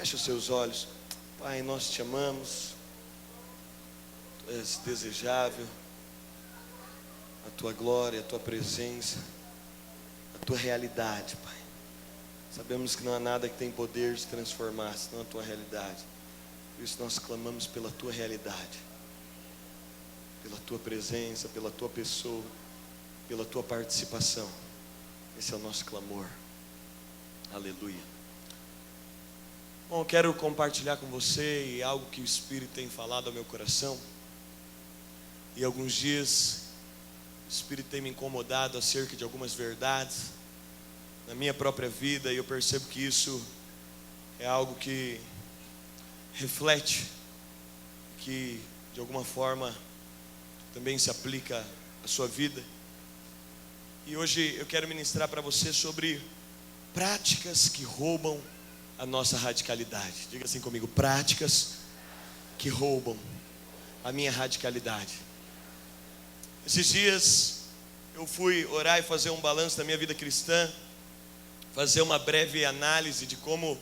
Feche os seus olhos. Pai, nós te amamos. Tu és desejável. A tua glória, a tua presença, a tua realidade, Pai. Sabemos que não há nada que tem poder de transformar, senão a tua realidade. Por isso nós clamamos pela tua realidade, pela tua presença, pela tua pessoa, pela tua participação. Esse é o nosso clamor. Aleluia. Bom, eu quero compartilhar com você algo que o Espírito tem falado ao meu coração. E alguns dias o Espírito tem me incomodado acerca de algumas verdades na minha própria vida, e eu percebo que isso é algo que reflete, que de alguma forma também se aplica à sua vida. E hoje eu quero ministrar para você sobre práticas que roubam a nossa radicalidade. Diga assim comigo: práticas que roubam a minha radicalidade. Esses dias eu fui orar e fazer um balanço da minha vida cristã, fazer uma breve análise de como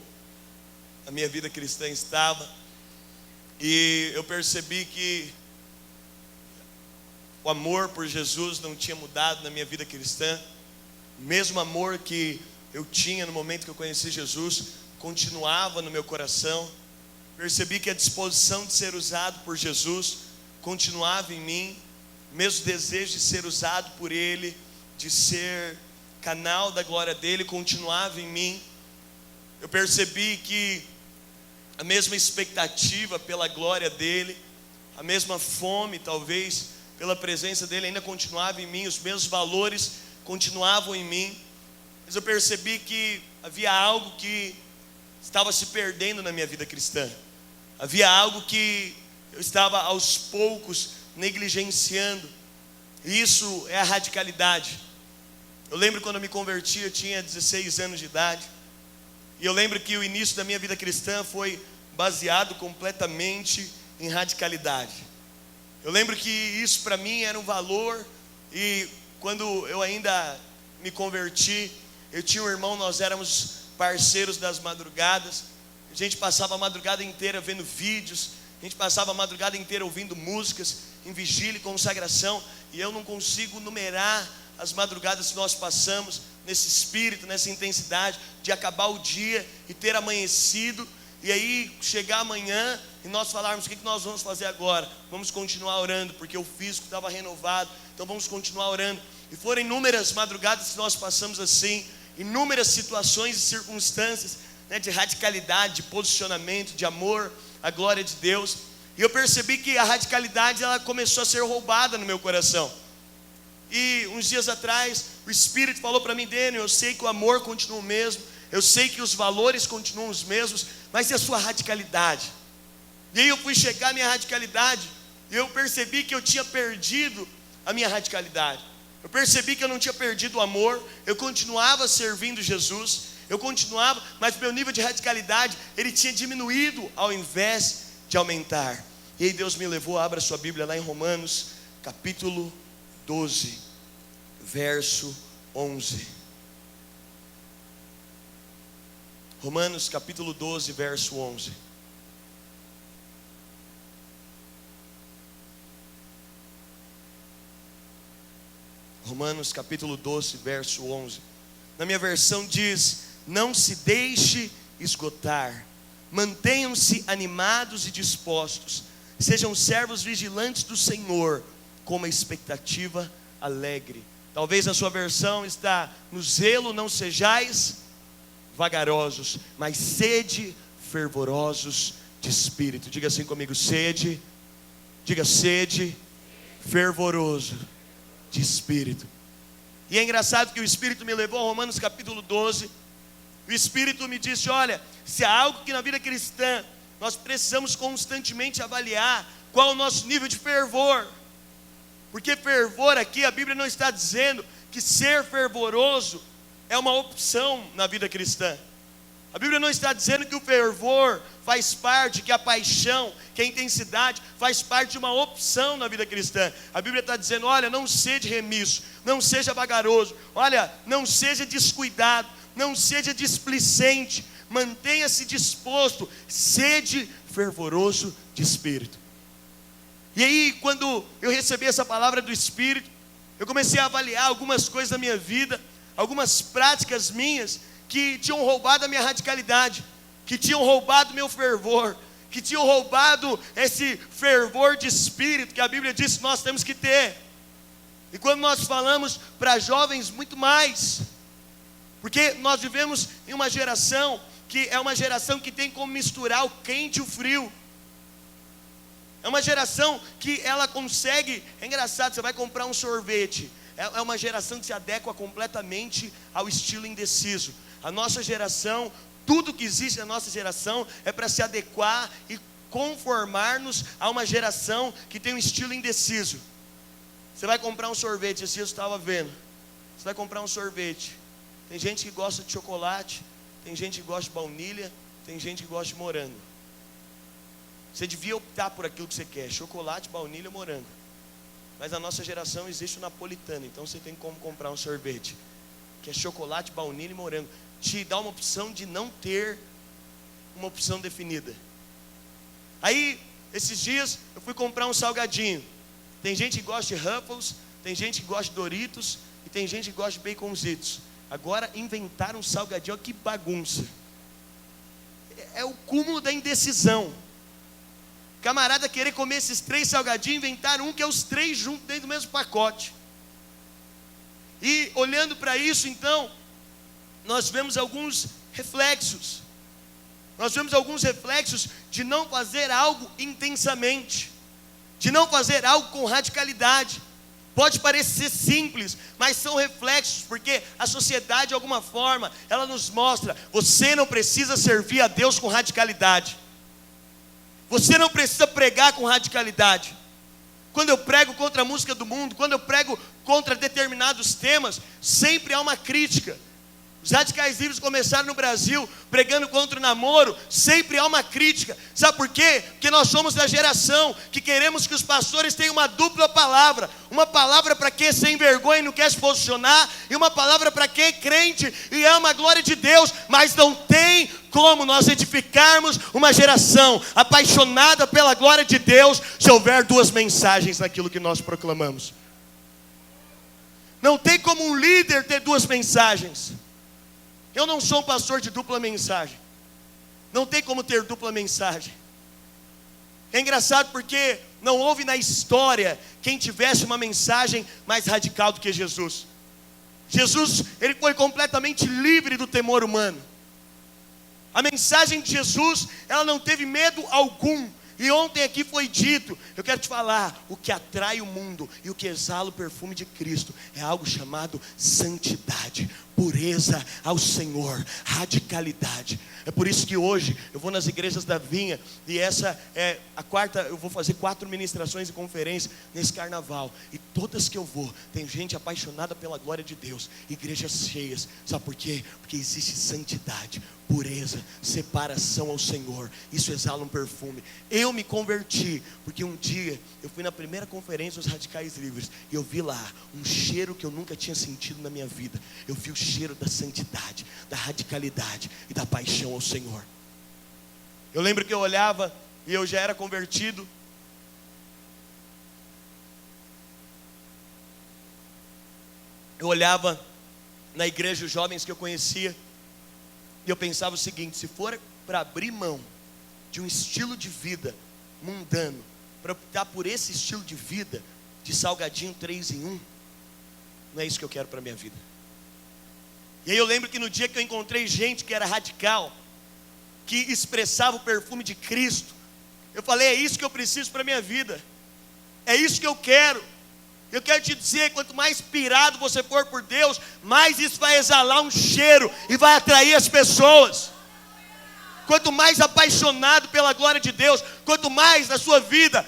a minha vida cristã estava, e eu percebi que o amor por Jesus não tinha mudado na minha vida cristã. O mesmo amor que eu tinha no momento que eu conheci Jesus continuava no meu coração. Percebi que a disposição de ser usado por Jesus continuava em mim. O mesmo desejo de ser usado por Ele, de ser canal da glória dEle, continuava em mim. Eu percebi que a mesma expectativa pela glória dEle, a mesma fome talvez pela presença dEle ainda continuava em mim. Os mesmos valores continuavam em mim. Mas eu percebi que havia algo que estava se perdendo na minha vida cristã. Havia algo que eu estava aos poucos negligenciando. E isso é a radicalidade. Eu lembro quando eu me converti, eu tinha 16 anos de idade. E eu lembro que o início da minha vida cristã foi baseado completamente em radicalidade. Eu lembro que isso para mim era um valor. E quando eu ainda me converti, eu tinha um irmão, nós éramos parceiros das madrugadas. A gente passava a madrugada inteira vendo vídeos, a gente passava a madrugada inteira ouvindo músicas, em vigília e consagração. E eu não consigo numerar as madrugadas que nós passamos nesse espírito, nessa intensidade de acabar o dia e ter amanhecido, e aí chegar amanhã e nós falarmos: o que nós vamos fazer agora? Vamos continuar orando, porque o físico estava renovado, então vamos continuar orando. E foram inúmeras madrugadas que nós passamos assim, inúmeras situações e circunstâncias, né, de radicalidade, de posicionamento, de amor à glória de Deus. E eu percebi que a radicalidade, ela começou a ser roubada no meu coração. E uns dias atrás o Espírito falou para mim: Dênio, eu sei que o amor continua o mesmo, eu sei que os valores continuam os mesmos, mas e a sua radicalidade? E aí eu fui checar a minha radicalidade, e eu percebi que eu tinha perdido a minha radicalidade. Eu percebi que eu não tinha perdido o amor. Eu continuava servindo Jesus, eu continuava, mas meu nível de radicalidade, ele tinha diminuído ao invés de aumentar. E aí Deus me levou, abra sua Bíblia lá em Romanos capítulo 12, verso 11. Romanos capítulo 12, verso 11. Romanos capítulo 12, verso 11. Na minha versão diz: não se deixe esgotar, mantenham-se animados e dispostos, sejam servos vigilantes do Senhor, com uma expectativa alegre. Talvez a sua versão está: no zelo não sejais vagarosos, mas sede fervorosos de espírito. Diga assim comigo: sede. Diga: sede fervoroso de espírito. E é engraçado que o Espírito me levou a Romanos capítulo 12. O Espírito me disse: olha, se há algo que na vida cristã nós precisamos constantemente avaliar, qual o nosso nível de fervor. Porque fervor aqui, a Bíblia não está dizendo que ser fervoroso é uma opção na vida cristã. A Bíblia não está dizendo que o fervor faz parte, que a paixão, que a intensidade faz parte de uma opção na vida cristã. A Bíblia está dizendo: olha, não seja remisso, não seja vagaroso, olha, não seja descuidado, não seja displicente, mantenha-se disposto, sede fervoroso de espírito. E aí, quando eu recebi essa palavra do Espírito, eu comecei a avaliar algumas coisas da minha vida, algumas práticas minhas, que tinham roubado a minha radicalidade, que tinham roubado meu fervor, que tinham roubado esse fervor de espírito, que a Bíblia diz que nós temos que ter. E quando nós falamos para jovens, muito mais, porque nós vivemos em uma geração, que é uma geração que tem como misturar o quente e o frio. É uma geração que ela consegue, é engraçado, você vai comprar um sorvete, é uma geração que se adequa completamente ao estilo indeciso. A nossa geração, tudo que existe na nossa geração é para se adequar e conformar-nos a uma geração que tem um estilo indeciso. Você vai comprar um sorvete, esse dia eu estava vendo, você vai comprar um sorvete, tem gente que gosta de chocolate, tem gente que gosta de baunilha, tem gente que gosta de morango. Você devia optar por aquilo que você quer, chocolate, baunilha, morango. Mas na nossa geração existe o napolitano, então você tem como comprar um sorvete, que é chocolate, baunilha e morango. Te dá uma opção de não ter uma opção definida. Aí, esses dias, eu fui comprar um salgadinho. Tem gente que gosta de Ruffles, tem gente que gosta de Doritos, e tem gente que gosta de Baconzitos. Agora inventaram um salgadinho, que bagunça. É o cúmulo da indecisão. Camarada querer comer esses 3 salgadinhos, inventaram um que é os 3 juntos dentro do mesmo pacote. E olhando para isso, então, nós vemos alguns reflexos. Nós vemos alguns reflexos de não fazer algo intensamente, de não fazer algo com radicalidade. Pode parecer simples, mas são reflexos, porque a sociedade, de alguma forma, ela nos mostra: você não precisa servir a Deus com radicalidade. Você não precisa pregar com radicalidade. Quando eu prego contra a música do mundo, quando eu prego contra determinados temas, sempre há uma crítica. Os radicais livres começaram no Brasil pregando contra o namoro, sempre há uma crítica. Sabe por quê? Porque nós somos da geração que queremos que os pastores tenham uma dupla palavra. Uma palavra para quem é sem vergonha e não quer se posicionar, e uma palavra para quem é crente e ama a glória de Deus. Mas não tem como nós edificarmos uma geração apaixonada pela glória de Deus se houver 2 mensagens naquilo que nós proclamamos. Não tem como um líder ter 2 mensagens. Eu não sou um pastor de dupla mensagem. Não tem como ter dupla mensagem. É engraçado porque não houve na história quem tivesse uma mensagem mais radical do que Jesus. Jesus, ele foi completamente livre do temor humano. A mensagem de Jesus, ela não teve medo algum. E ontem aqui foi dito, eu quero te falar, o que atrai o mundo e o que exala o perfume de Cristo é algo chamado santidade, pureza ao Senhor, radicalidade. É por isso que hoje eu vou nas igrejas da Vinha, e essa é a quarta, eu vou fazer 4 ministrações e conferências nesse carnaval, e todas que eu vou, tem gente apaixonada pela glória de Deus, igrejas cheias. Sabe por quê? Porque existe santidade, pureza, separação ao Senhor. Isso exala um perfume. Eu me converti porque um dia eu fui na primeira conferência dos Radicais Livres e eu vi lá um cheiro que eu nunca tinha sentido na minha vida. Eu vi o cheiro da santidade, da radicalidade e da paixão ao Senhor. Eu lembro que eu olhava e eu já era convertido. Eu olhava na igreja os jovens que eu conhecia e eu pensava o seguinte: se for para abrir mão de um estilo de vida mundano, para optar por esse estilo de vida, de salgadinho 3 em 1, não é isso que eu quero para a minha vida. E aí eu lembro que no dia que eu encontrei gente que era radical, que expressava o perfume de Cristo, eu falei: é isso que eu preciso para a minha vida, é isso que eu quero. Eu quero te dizer, quanto mais pirado você for por Deus, mais isso vai exalar um cheiro e vai atrair as pessoas. Quanto mais apaixonado pela glória de Deus, quanto mais a sua vida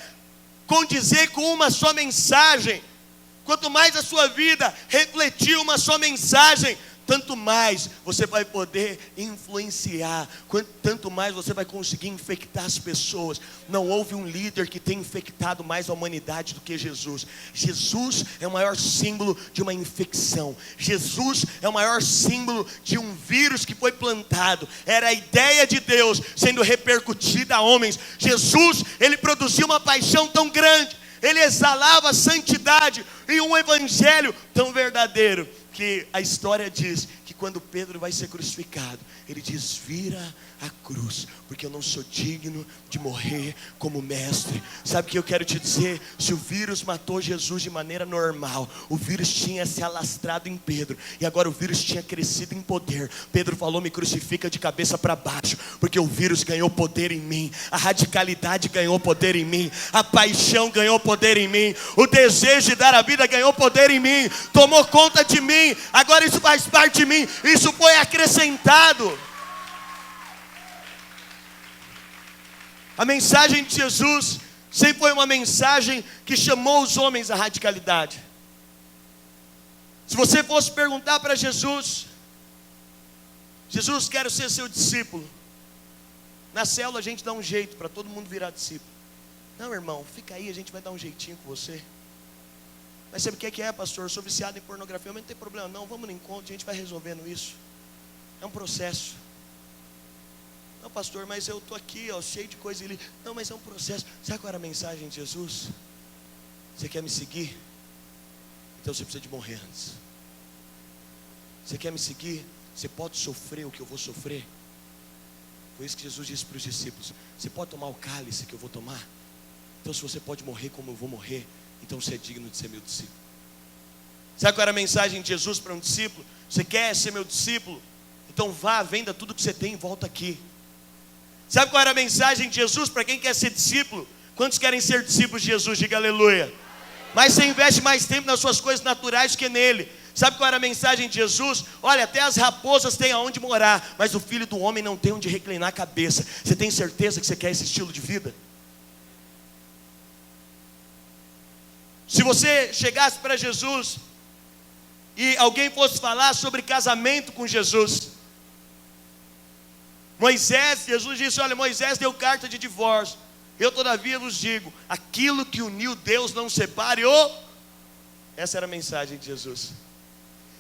condizer com uma só mensagem, quanto mais a sua vida refletir uma só mensagem, tanto mais você vai poder influenciar, tanto mais você vai conseguir infectar as pessoas. Não houve um líder que tenha infectado mais a humanidade do que Jesus. Jesus é o maior símbolo de uma infecção. Jesus é o maior símbolo de um vírus que foi plantado. Era a ideia de Deus sendo repercutida a homens. Jesus, ele produziu uma paixão tão grande, ele exalava a santidade e um evangelho tão verdadeiro, que a história diz que quando Pedro vai ser crucificado, ele diz: vira a cruz, porque eu não sou digno de morrer como mestre. Sabe o que eu quero te dizer? Se o vírus matou Jesus de maneira normal, o vírus tinha se alastrado em Pedro, e agora o vírus tinha crescido em poder. Pedro falou: me crucifica de cabeça para baixo, porque o vírus ganhou poder em mim, a radicalidade ganhou poder em mim, a paixão ganhou poder em mim, o desejo de dar a vida ganhou poder em mim, tomou conta de mim. Agora isso faz parte de mim, isso foi acrescentado. A mensagem de Jesus sempre foi uma mensagem que chamou os homens à radicalidade. Se você fosse perguntar para Jesus: Jesus, quero ser seu discípulo. Na célula a gente dá um jeito para todo mundo virar discípulo. Não, irmão, fica aí, a gente vai dar um jeitinho com você. Mas sabe o que é, pastor? Eu sou viciado em pornografia, mas não tem problema não, vamos no encontro, a gente vai resolvendo isso. É um processo. Não, pastor, mas eu estou aqui, ó, cheio de coisa ali. Não, mas é um processo. Sabe qual era a mensagem de Jesus? Você quer me seguir? Então você precisa de morrer antes. Você quer me seguir? Você pode sofrer o que eu vou sofrer? Foi isso que Jesus disse para os discípulos. Você pode tomar o cálice que eu vou tomar? Então se você pode morrer como eu vou morrer, então você é digno de ser meu discípulo. Sabe qual era a mensagem de Jesus para um discípulo? Você quer ser meu discípulo? Então vá, venda tudo que você tem e volta aqui. Sabe qual era a mensagem de Jesus para quem quer ser discípulo? Quantos querem ser discípulos de Jesus? Diga aleluia. Mas você investe mais tempo nas suas coisas naturais que nele. Sabe qual era a mensagem de Jesus? Olha, até as raposas têm aonde morar, mas o filho do homem não tem onde reclinar a cabeça. Você tem certeza que você quer esse estilo de vida? Se você chegasse para Jesus e alguém fosse falar sobre casamento com Jesus, Jesus disse: olha, Moisés deu carta de divórcio. Eu todavia vos digo, aquilo que uniu Deus não separe. Essa era a mensagem de Jesus.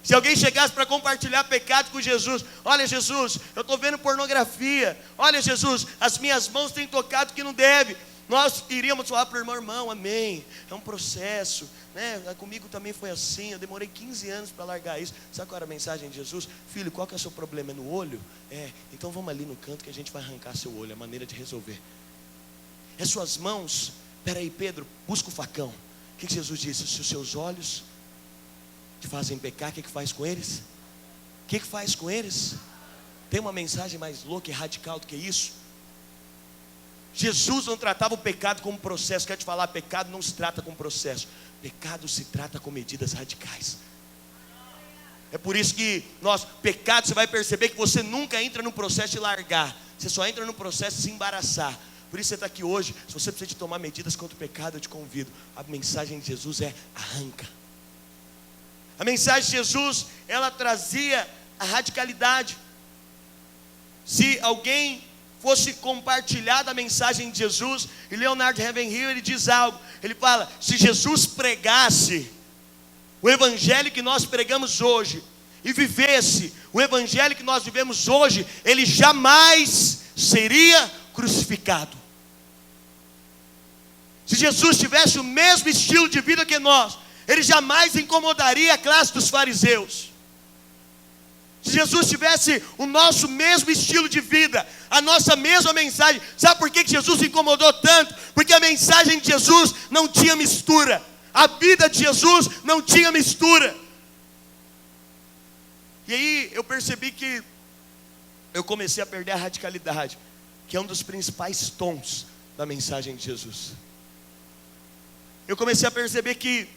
Se alguém chegasse para compartilhar pecado com Jesus: olha, Jesus, eu estou vendo pornografia. Olha, Jesus, as minhas mãos têm tocado que não deve. Nós iríamos falar para o irmão: amém, é um processo, né? Comigo também foi assim, eu demorei 15 anos para largar isso. Sabe qual era a mensagem de Jesus? Filho, qual que é o seu problema? É no olho? Então vamos ali no canto que a gente vai arrancar seu olho, é a maneira de resolver. É suas mãos? Peraí, Pedro, busca o facão. O que Jesus disse? Se os seus olhos te fazem pecar, o que faz com eles? O que faz com eles? Tem uma mensagem mais louca e radical do que isso? Jesus não tratava o pecado como processo. Quero te falar, pecado não se trata com processo. Pecado se trata com medidas radicais. É por isso que pecado, você vai perceber que você nunca entra no processo de largar. Você só entra no processo de se embaraçar. Por isso você está aqui hoje. Se você precisa de tomar medidas contra o pecado, eu te convido. A mensagem de Jesus é: arranca. A mensagem de Jesus, ela trazia a radicalidade. Se alguém fosse compartilhar da mensagem de Jesus, e Leonard Ravenhill, ele diz algo, ele fala: se Jesus pregasse o evangelho que nós pregamos hoje, e vivesse o evangelho que nós vivemos hoje, ele jamais seria crucificado. Se Jesus tivesse o mesmo estilo de vida que nós, ele jamais incomodaria a classe dos fariseus. Se Jesus tivesse o nosso mesmo estilo de vida, a nossa mesma mensagem, sabe por que Jesus incomodou tanto? Porque a mensagem de Jesus não tinha mistura, a vida de Jesus não tinha mistura. E aí eu percebi que eu comecei a perder a radicalidade, que é um dos principais tons da mensagem de Jesus. Eu comecei a perceber que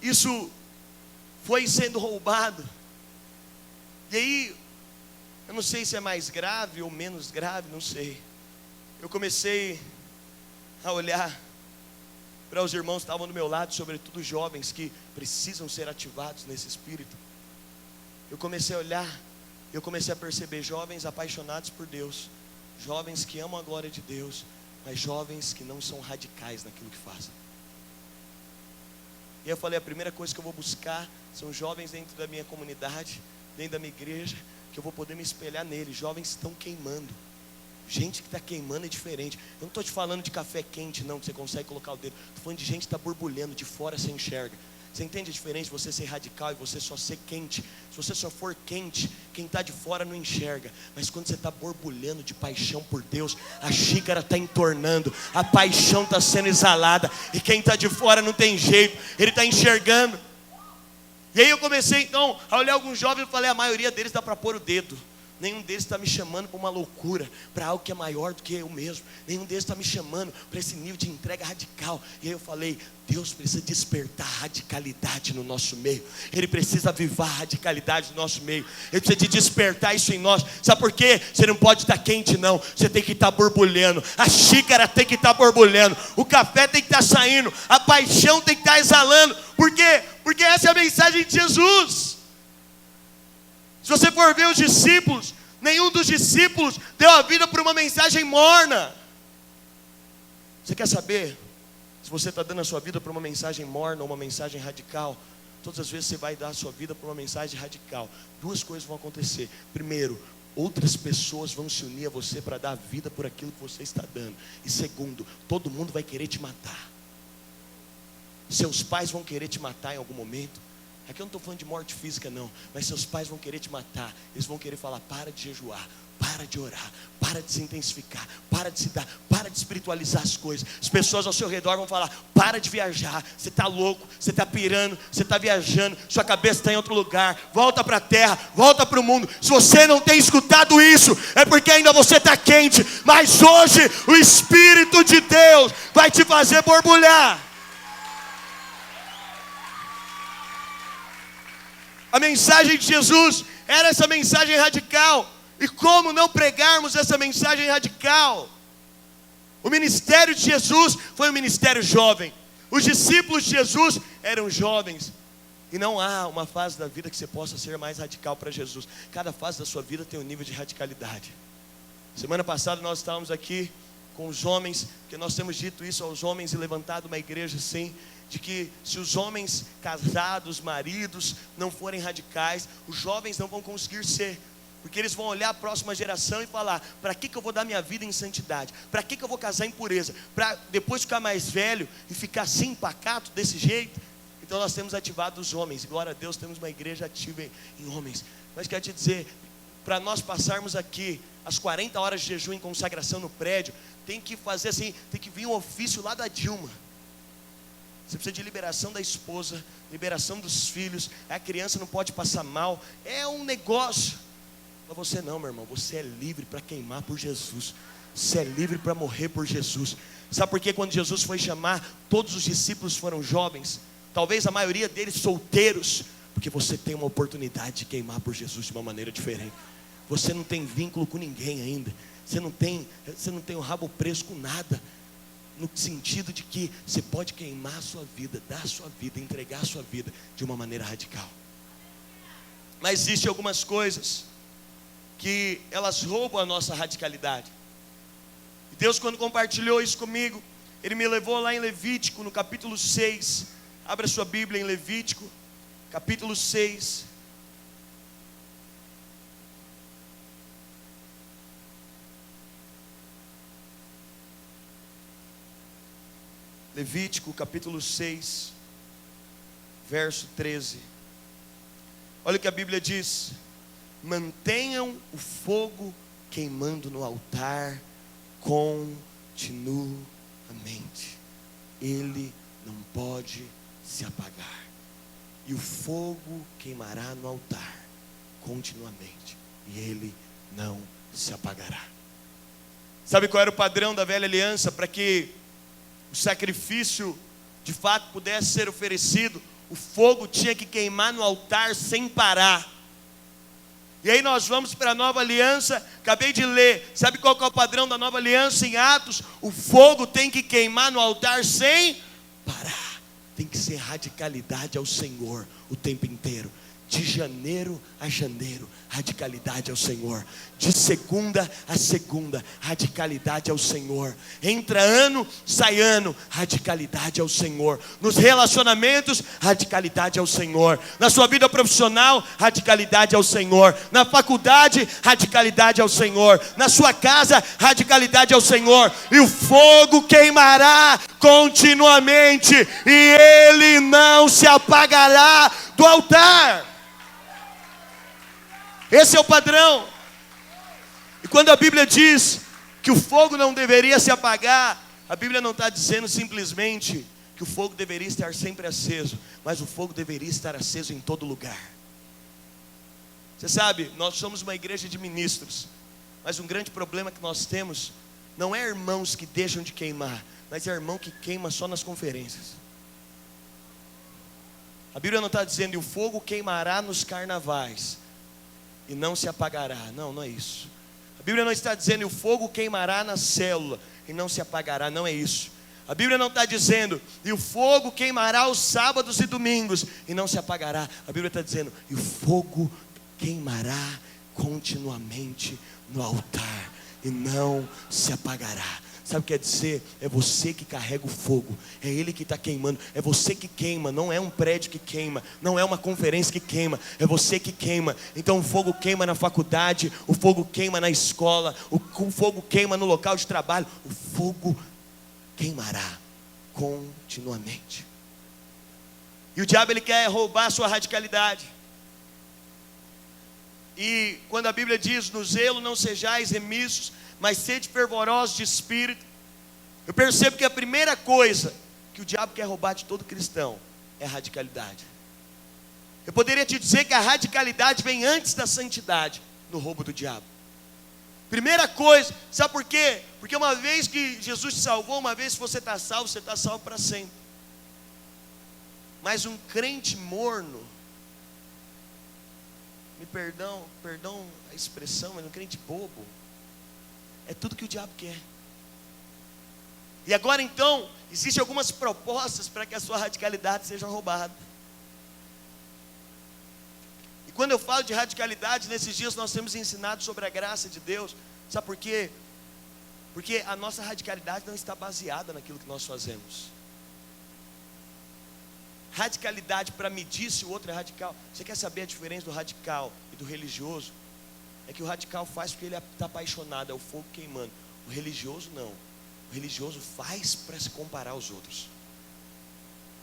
isso foi sendo roubado. E aí, eu não sei se é mais grave ou menos grave, não sei. Eu comecei a olhar para os irmãos que estavam do meu lado, sobretudo jovens que precisam ser ativados nesse espírito. eu comecei a olhar, eu comecei a perceber jovens apaixonados por Deus, jovens que amam a glória de Deus, mas jovens que não são radicais naquilo que fazem. E eu falei, a primeira coisa que eu vou buscar são jovens dentro da minha comunidade, dentro da minha igreja, que eu vou poder me espelhar neles. Jovens que estão queimando. Gente que está queimando é diferente. Eu não estou te falando de café quente não, que você consegue colocar o dedo. Estou falando de gente que está borbulhando, de fora você enxerga. Você entende a diferença de você ser radical e você só ser quente? Se você só for quente, quem está de fora não enxerga. Mas quando você está borbulhando de paixão por Deus, a xícara está entornando, a paixão está sendo exalada, e quem está de fora não tem jeito, ele está enxergando. E aí eu comecei então a olhar alguns jovens e falei, a maioria deles dá para pôr o dedo. Nenhum deles está me chamando para uma loucura, para algo que é maior do que eu mesmo. Nenhum deles está me chamando para esse nível de entrega radical. E aí eu falei, Deus precisa despertar radicalidade no nosso meio. Ele precisa avivar a radicalidade no nosso meio. Ele precisa de despertar isso em nós. Sabe por quê? Você não pode estar quente não. Você tem que estar borbulhando. A xícara tem que estar borbulhando. O café tem que estar saindo. A paixão tem que estar exalando. Por quê? Porque essa é a mensagem de Jesus. Se você for ver os discípulos, nenhum dos discípulos deu a vida por uma mensagem morna. Você quer saber? Se você está dando a sua vida por uma mensagem morna ou uma mensagem radical, todas as vezes você vai dar a sua vida por uma mensagem radical. Duas coisas vão acontecer. Primeiro, outras pessoas vão se unir a você para dar a vida por aquilo que você está dando. E segundo, todo mundo vai querer te matar. Seus pais vão querer te matar em algum momento. Aqui eu não estou falando de morte física não, mas seus pais vão querer te matar. Eles vão querer falar, para de jejuar, para de orar, para de se intensificar, para de se dar, para de espiritualizar as coisas. As pessoas ao seu redor vão falar, para de viajar, você está louco, você está pirando, você está viajando, sua cabeça está em outro lugar, volta para a terra, volta para o mundo. Se você não tem escutado isso, é porque ainda você está quente, mas hoje o Espírito de Deus vai te fazer borbulhar. A mensagem de Jesus era essa mensagem radical. E como não pregarmos essa mensagem radical? O ministério de Jesus foi um ministério jovem. Os discípulos de Jesus eram jovens. E não há uma fase da vida que você possa ser mais radical para Jesus. Cada fase da sua vida tem um nível de radicalidade. Semana passada nós estávamos aqui com os homens, porque nós temos dito isso aos homens e levantado uma igreja assim, de que se os homens casados, maridos, não forem radicais, os jovens não vão conseguir ser, porque eles vão olhar a próxima geração e falar, para que eu vou dar minha vida em santidade? Para que eu vou casar em pureza? Para depois ficar mais velho e ficar assim, pacato, desse jeito? Então nós temos ativado os homens, e glória a Deus, temos uma igreja ativa em homens. Mas quero te dizer, para nós passarmos aqui as 40 horas de jejum em consagração no prédio, tem que fazer assim, tem que vir um ofício lá da Dilma. Você precisa de liberação da esposa, liberação dos filhos, a criança não pode passar mal, é um negócio. Mas você não, meu irmão, você é livre para queimar por Jesus, você é livre para morrer por Jesus. Sabe por que quando Jesus foi chamar, todos os discípulos foram jovens, talvez a maioria deles solteiros? Porque você tem uma oportunidade de queimar por Jesus de uma maneira diferente. Você não tem vínculo com ninguém ainda, você não tem o rabo preso com nada. No sentido de que você pode queimar a sua vida, dar a sua vida, entregar a sua vida de uma maneira radical. Mas existem algumas coisas que elas roubam a nossa radicalidade. E Deus, quando compartilhou isso comigo, Ele me levou lá em Levítico, no capítulo 6. Abra sua Bíblia em Levítico, capítulo 6. Levítico capítulo 6, verso 13. Olha o que a Bíblia diz: mantenham o fogo queimando no altar continuamente, ele não pode se apagar, e o fogo queimará no altar continuamente, e ele não se apagará. Sabe qual era o padrão da velha aliança para que o sacrifício de fato pudesse ser oferecido? O fogo tinha que queimar no altar sem parar. E aí nós vamos para a nova aliança, acabei de ler, sabe qual que é o padrão da nova aliança em Atos? O fogo tem que queimar no altar sem parar. Tem que ser radicalidade ao Senhor o tempo inteiro. De janeiro a janeiro, radicalidade ao Senhor. De segunda a segunda, radicalidade ao Senhor. Entra ano, sai ano, radicalidade ao Senhor. Nos relacionamentos, radicalidade ao Senhor. Na sua vida profissional, radicalidade ao Senhor. Na faculdade, radicalidade ao Senhor. Na sua casa, radicalidade ao Senhor. E o fogo queimará continuamente, e ele não se apagará do altar. Esse é o padrão. E quando a Bíblia diz que o fogo não deveria se apagar, a Bíblia não está dizendo simplesmente que o fogo deveria estar sempre aceso, mas o fogo deveria estar aceso em todo lugar. Você sabe, nós somos uma igreja de ministros, mas um grande problema que nós temos não é irmãos que deixam de queimar, mas é irmão que queima só nas conferências. A Bíblia não está dizendo e o fogo queimará nos carnavais e não se apagará. Não, não é isso. A Bíblia não está dizendo e o fogo queimará na célula e não se apagará. Não é isso. A Bíblia não está dizendo e o fogo queimará os sábados e domingos e não se apagará. A Bíblia está dizendo e o fogo queimará continuamente no altar e não se apagará. Sabe o que quer dizer? É você que carrega o fogo, é Ele que está queimando, é você que queima, não é um prédio que queima, não é uma conferência que queima, é você que queima. Então o fogo queima na faculdade, o fogo queima na escola, o fogo queima no local de trabalho, o fogo queimará continuamente. E o diabo ele quer roubar a sua radicalidade. E quando a Bíblia diz, no zelo não sejais remissos, mas sede fervorosos de espírito, eu percebo que a primeira coisa que o diabo quer roubar de todo cristão é a radicalidade. Eu poderia te dizer que a radicalidade vem antes da santidade no roubo do diabo. Primeira coisa, sabe por quê? Porque uma vez que Jesus te salvou, uma vez que você está salvo para sempre. Mas um crente morno, perdão a expressão, mas um crente bobo, é tudo que o diabo quer. E agora então, existem algumas propostas para que a sua radicalidade seja roubada. E quando eu falo de radicalidade, nesses dias nós temos ensinado sobre a graça de Deus. Sabe por quê? Porque a nossa radicalidade não está baseada naquilo que nós fazemos. Radicalidade para medir se o outro é radical. Você quer saber a diferença do radical e do religioso? É que o radical faz porque ele está apaixonado, é o fogo queimando. O religioso não. O religioso faz para se comparar aos outros.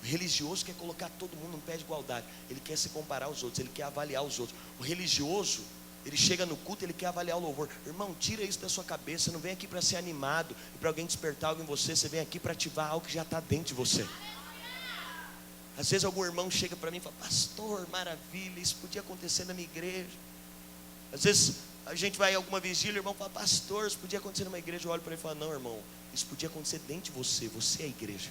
O religioso quer colocar todo mundo no pé de igualdade. Ele quer se comparar aos outros, ele quer avaliar os outros. O religioso, ele chega no culto, ele quer avaliar o louvor. Irmão, tira isso da sua cabeça. Você não vem aqui para ser animado e para alguém despertar algo em você. Você vem aqui para ativar algo que já está dentro de você. Às vezes algum irmão chega para mim e fala, pastor, maravilha, isso podia acontecer na minha igreja. Às vezes a gente vai em alguma vigília, o irmão fala, pastor, isso podia acontecer numa igreja. Eu olho para ele e falo, não, irmão, isso podia acontecer dentro de você, você é a igreja.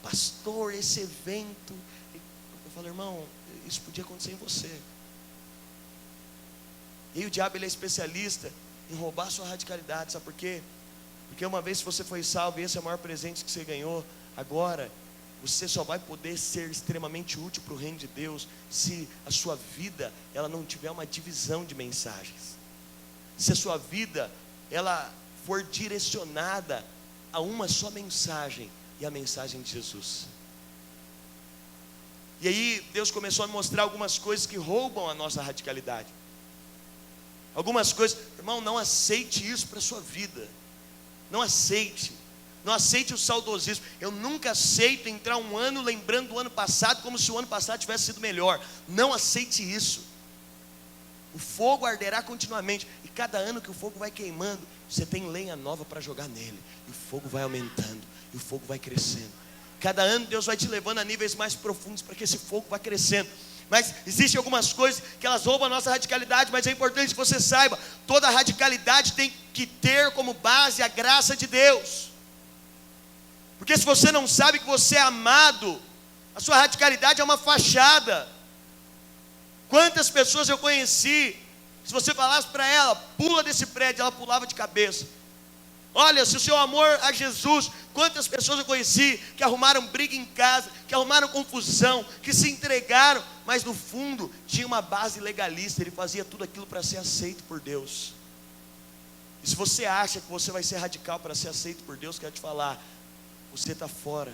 Pastor, esse evento, eu falo, irmão, isso podia acontecer em você. E aí o diabo ele é especialista em roubar a sua radicalidade, sabe por quê? Porque uma vez que você foi salvo, e esse é o maior presente que você ganhou, agora você só vai poder ser extremamente útil para o reino de Deus se a sua vida ela não tiver uma divisão de mensagens. Se a sua vida ela for direcionada a uma só mensagem, e a mensagem de Jesus. E aí Deus começou a me mostrar algumas coisas que roubam a nossa radicalidade. Algumas coisas, irmão, não aceite isso para a sua vida. Não aceite. Não aceite o saudosismo. Eu nunca aceito entrar um ano lembrando do ano passado como se o ano passado tivesse sido melhor. Não aceite isso. O fogo arderá continuamente. E cada ano que o fogo vai queimando, você tem lenha nova para jogar nele. E o fogo vai aumentando. E o fogo vai crescendo. Cada ano Deus vai te levando a níveis mais profundos para que esse fogo vá crescendo. Mas existem algumas coisas que elas roubam a nossa radicalidade. Mas é importante que você saiba, toda radicalidade tem que ter como base a graça de Deus. Porque se você não sabe que você é amado, a sua radicalidade é uma fachada. Quantas pessoas eu conheci, se você falasse para ela, pula desse prédio, ela pulava de cabeça. Olha, se o seu amor a Jesus, quantas pessoas eu conheci que arrumaram briga em casa, que arrumaram confusão, que se entregaram, mas no fundo tinha uma base legalista. Ele fazia tudo aquilo para ser aceito por Deus. E se você acha que você vai ser radical para ser aceito por Deus, quero te falar, você está fora.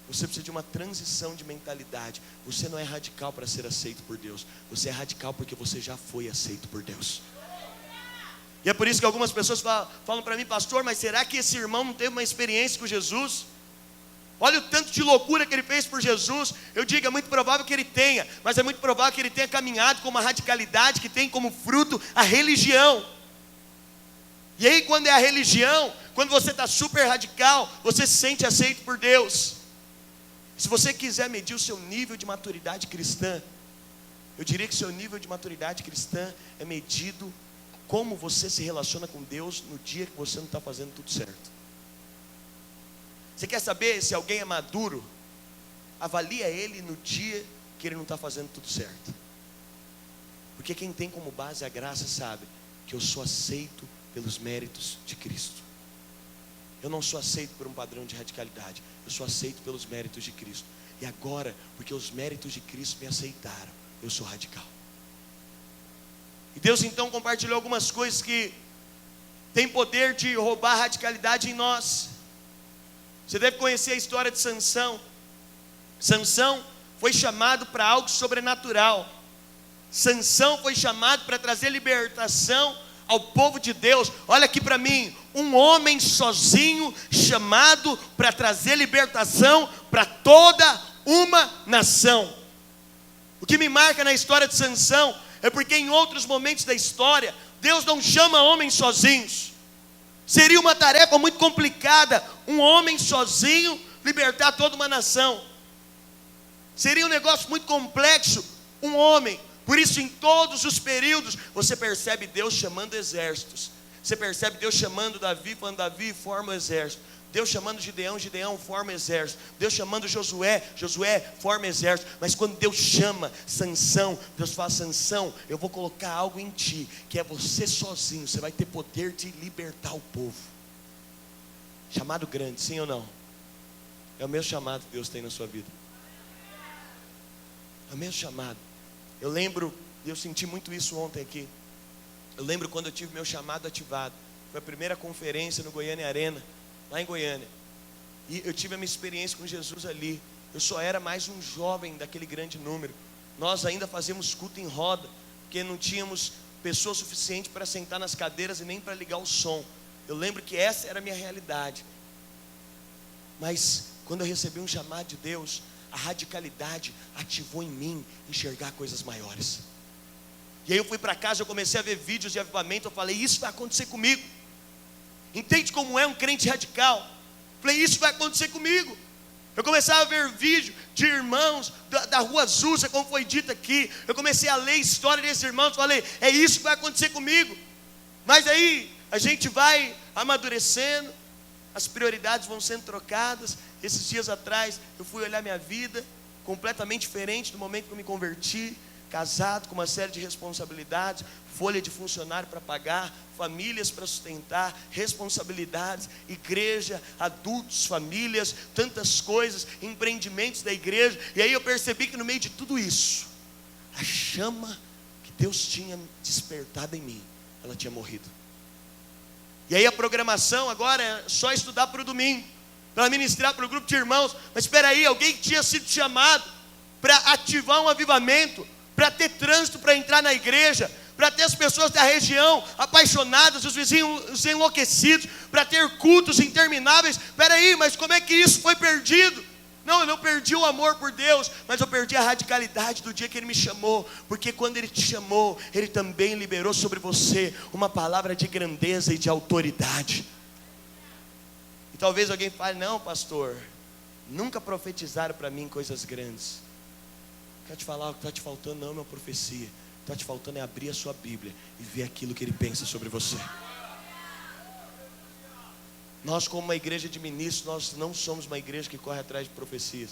Você precisa de uma transição de mentalidade. Você não é radical para ser aceito por Deus. Você é radical porque você já foi aceito por Deus. E é por isso que algumas pessoas falam para mim: pastor, mas será que esse irmão não teve uma experiência com Jesus? Olha o tanto de loucura que ele fez por Jesus. Eu digo, é muito provável que ele tenha, mas é muito provável que ele tenha caminhado com uma radicalidade que tem como fruto a religião. E aí, quando é a religião, quando você está super radical, você se sente aceito por Deus. Se você quiser medir o seu nível de maturidade cristã, eu diria que seu nível de maturidade cristã é medido como você se relaciona com Deus no dia que você não está fazendo tudo certo. Você quer saber se alguém é maduro? Avalia ele no dia que ele não está fazendo tudo certo. Porque quem tem como base a graça sabe que eu sou aceito pelos méritos de Cristo. Eu não sou aceito por um padrão de radicalidade. Eu sou aceito pelos méritos de Cristo. E agora, porque os méritos de Cristo me aceitaram, eu sou radical. E Deus então compartilhou algumas coisas que tem poder de roubar a radicalidade em nós. Você deve conhecer a história de Sansão. Sansão foi chamado para algo sobrenatural. Sansão foi chamado para trazer libertação ao povo de Deus. Olha aqui para mim, um homem sozinho chamado para trazer libertação para toda uma nação. O que me marca na história de Sansão é porque em outros momentos da história Deus não chama homens sozinhos. Seria uma tarefa muito complicada um homem sozinho libertar toda uma nação. Seria um negócio muito complexo um homem. Por isso, em todos os períodos, você percebe Deus chamando exércitos. Você percebe Deus chamando Davi, falando: Davi, forma o exército. Deus chamando Gideão, Gideão, forma o exército. Deus chamando Josué, Josué, forma o exército. Mas quando Deus chama Sansão, Deus fala: Sansão, eu vou colocar algo em ti, que é você sozinho, você vai ter poder de libertar o povo. Chamado grande, sim ou não? É o mesmo chamado que Deus tem na sua vida. É o mesmo chamado. Eu lembro, eu senti muito isso ontem aqui. Eu lembro quando eu tive meu chamado ativado. Foi a primeira conferência no Goiânia Arena, lá em Goiânia. E eu tive a minha experiência com Jesus ali. Eu só era mais um jovem daquele grande número. Nós ainda fazíamos culto em roda, porque não tínhamos pessoa suficiente para sentar nas cadeiras e nem para ligar o som. Eu lembro que essa era a minha realidade. Mas quando eu recebi um chamado de Deus, a radicalidade ativou em mim enxergar coisas maiores. E aí eu fui para casa, eu comecei a ver vídeos de avivamento. Eu falei: isso vai acontecer comigo. Entende como é um crente radical? Falei: isso vai acontecer comigo. Eu comecei a ver vídeo de irmãos da Rua Azusa, como foi dito aqui. Eu comecei a ler a história desses irmãos. Falei: é isso que vai acontecer comigo. Mas aí a gente vai amadurecendo, as prioridades vão sendo trocadas. Esses dias atrás eu fui olhar minha vida, completamente diferente do momento que eu me converti. Casado com uma série de responsabilidades, folha de funcionário para pagar, famílias para sustentar, responsabilidades, igreja, adultos, famílias, tantas coisas, empreendimentos da igreja. E aí eu percebi que no meio de tudo isso, a chama que Deus tinha despertado em mim, ela tinha morrido. E aí a programação agora é só estudar para o domingo, para ministrar para o grupo de irmãos. Mas espera aí, alguém que tinha sido chamado para ativar um avivamento, para ter trânsito para entrar na igreja, para ter as pessoas da região apaixonadas, os vizinhos enlouquecidos, para ter cultos intermináveis. Espera aí, mas como é que isso foi perdido? Não, eu não perdi o amor por Deus, mas eu perdi a radicalidade do dia que Ele me chamou. Porque quando Ele te chamou, Ele também liberou sobre você uma palavra de grandeza e de autoridade. E talvez alguém fale: não, pastor, nunca profetizaram para mim coisas grandes. Quero te falar, o que está te faltando não é uma profecia. O que está te faltando é abrir a sua Bíblia e ver aquilo que Ele pensa sobre você. Nós, como uma igreja de ministros, nós não somos uma igreja que corre atrás de profecias.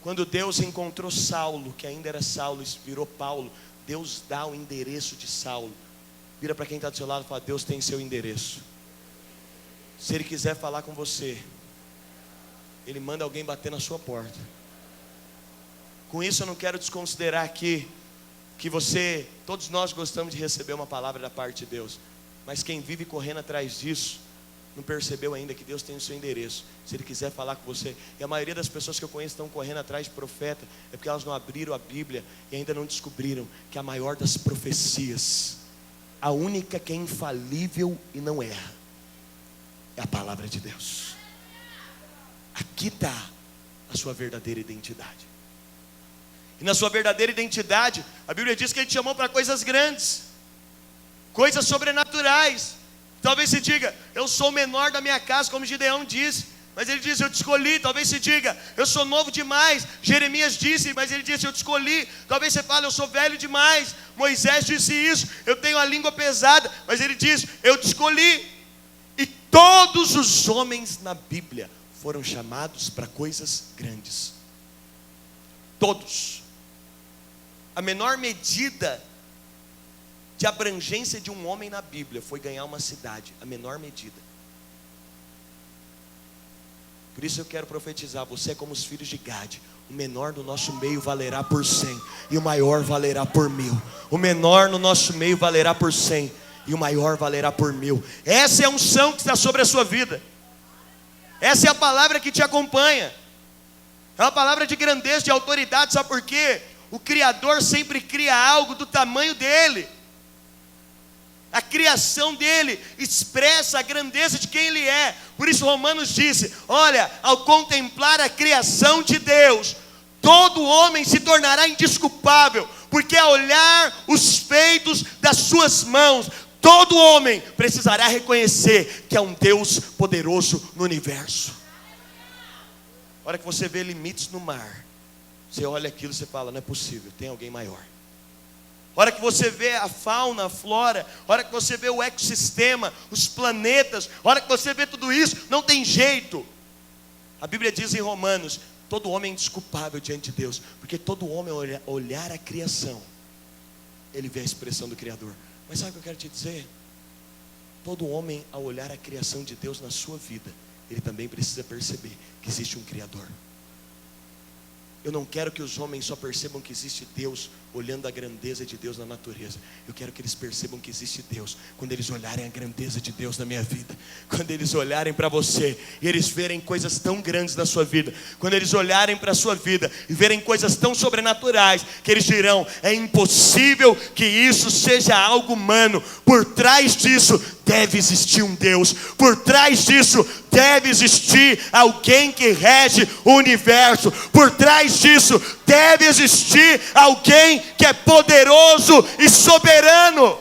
Quando Deus encontrou Saulo, que ainda era Saulo, e virou Paulo, Deus dá o endereço de Saulo. Vira para quem está do seu lado e fala: Deus tem seu endereço. Se Ele quiser falar com você, Ele manda alguém bater na sua porta. Com isso eu não quero desconsiderar aqui que todos nós gostamos de receber uma palavra da parte de Deus, mas quem vive correndo atrás disso, não percebeu ainda que Deus tem o seu endereço. Se Ele quiser falar com você, e a maioria das pessoas que eu conheço estão correndo atrás de profeta, é porque elas não abriram a Bíblia e ainda não descobriram que a maior das profecias, a única que é infalível e não erra, é a palavra de Deus. Aqui está a sua verdadeira identidade. E na sua verdadeira identidade, a Bíblia diz que Ele te chamou para coisas grandes, coisas sobrenaturais. Talvez se diga, eu sou o menor da minha casa, como Gideão disse, mas ele diz, eu te escolhi. Talvez se diga, eu sou novo demais, Jeremias disse, mas ele disse, eu te escolhi. Talvez você fale, eu sou velho demais, Moisés disse isso, eu tenho a língua pesada, mas ele diz, eu te escolhi. E todos os homens na Bíblia foram chamados para coisas grandes. Todos. A menor medida de abrangência de um homem na Bíblia foi ganhar uma cidade, a menor medida. Por isso eu quero profetizar, você é como os filhos de Gade, o menor no nosso meio valerá por 100, e o maior valerá por 1000. O menor no nosso meio valerá por 100, e o maior valerá por 1000. Essa é a unção que está sobre a sua vida, essa é a palavra que te acompanha, é uma palavra de grandeza, de autoridade. Sabe por quê? O Criador sempre cria algo do tamanho dele. A criação dele expressa a grandeza de quem ele é. Por isso Romanos disse, olha, ao contemplar a criação de Deus, todo homem se tornará indesculpável, porque ao olhar os feitos das suas mãos, todo homem precisará reconhecer que é um Deus poderoso no universo. A hora que você vê limites no mar, você olha aquilo e você fala, não é possível, tem alguém maior. A hora que você vê a fauna, a flora, a hora que você vê o ecossistema, os planetas, a hora que você vê tudo isso, não tem jeito. A Bíblia diz em Romanos, todo homem é indesculpável diante de Deus, porque todo homem olhar a criação, ele vê a expressão do Criador. Mas sabe o que eu quero te dizer? Todo homem, ao olhar a criação de Deus na sua vida, ele também precisa perceber que existe um Criador. Eu não quero que os homens só percebam que existe Deus olhando a grandeza de Deus na natureza. Eu quero que eles percebam que existe Deus quando eles olharem a grandeza de Deus na minha vida. Quando eles olharem para você e eles verem coisas tão grandes na sua vida. Quando eles olharem para a sua vida e verem coisas tão sobrenaturais, que eles dirão, é impossível que isso seja algo humano. Por trás disso deve existir um Deus. Por trás disso deve existir alguém que rege o universo. Por trás disso deve existir alguém que é poderoso e soberano.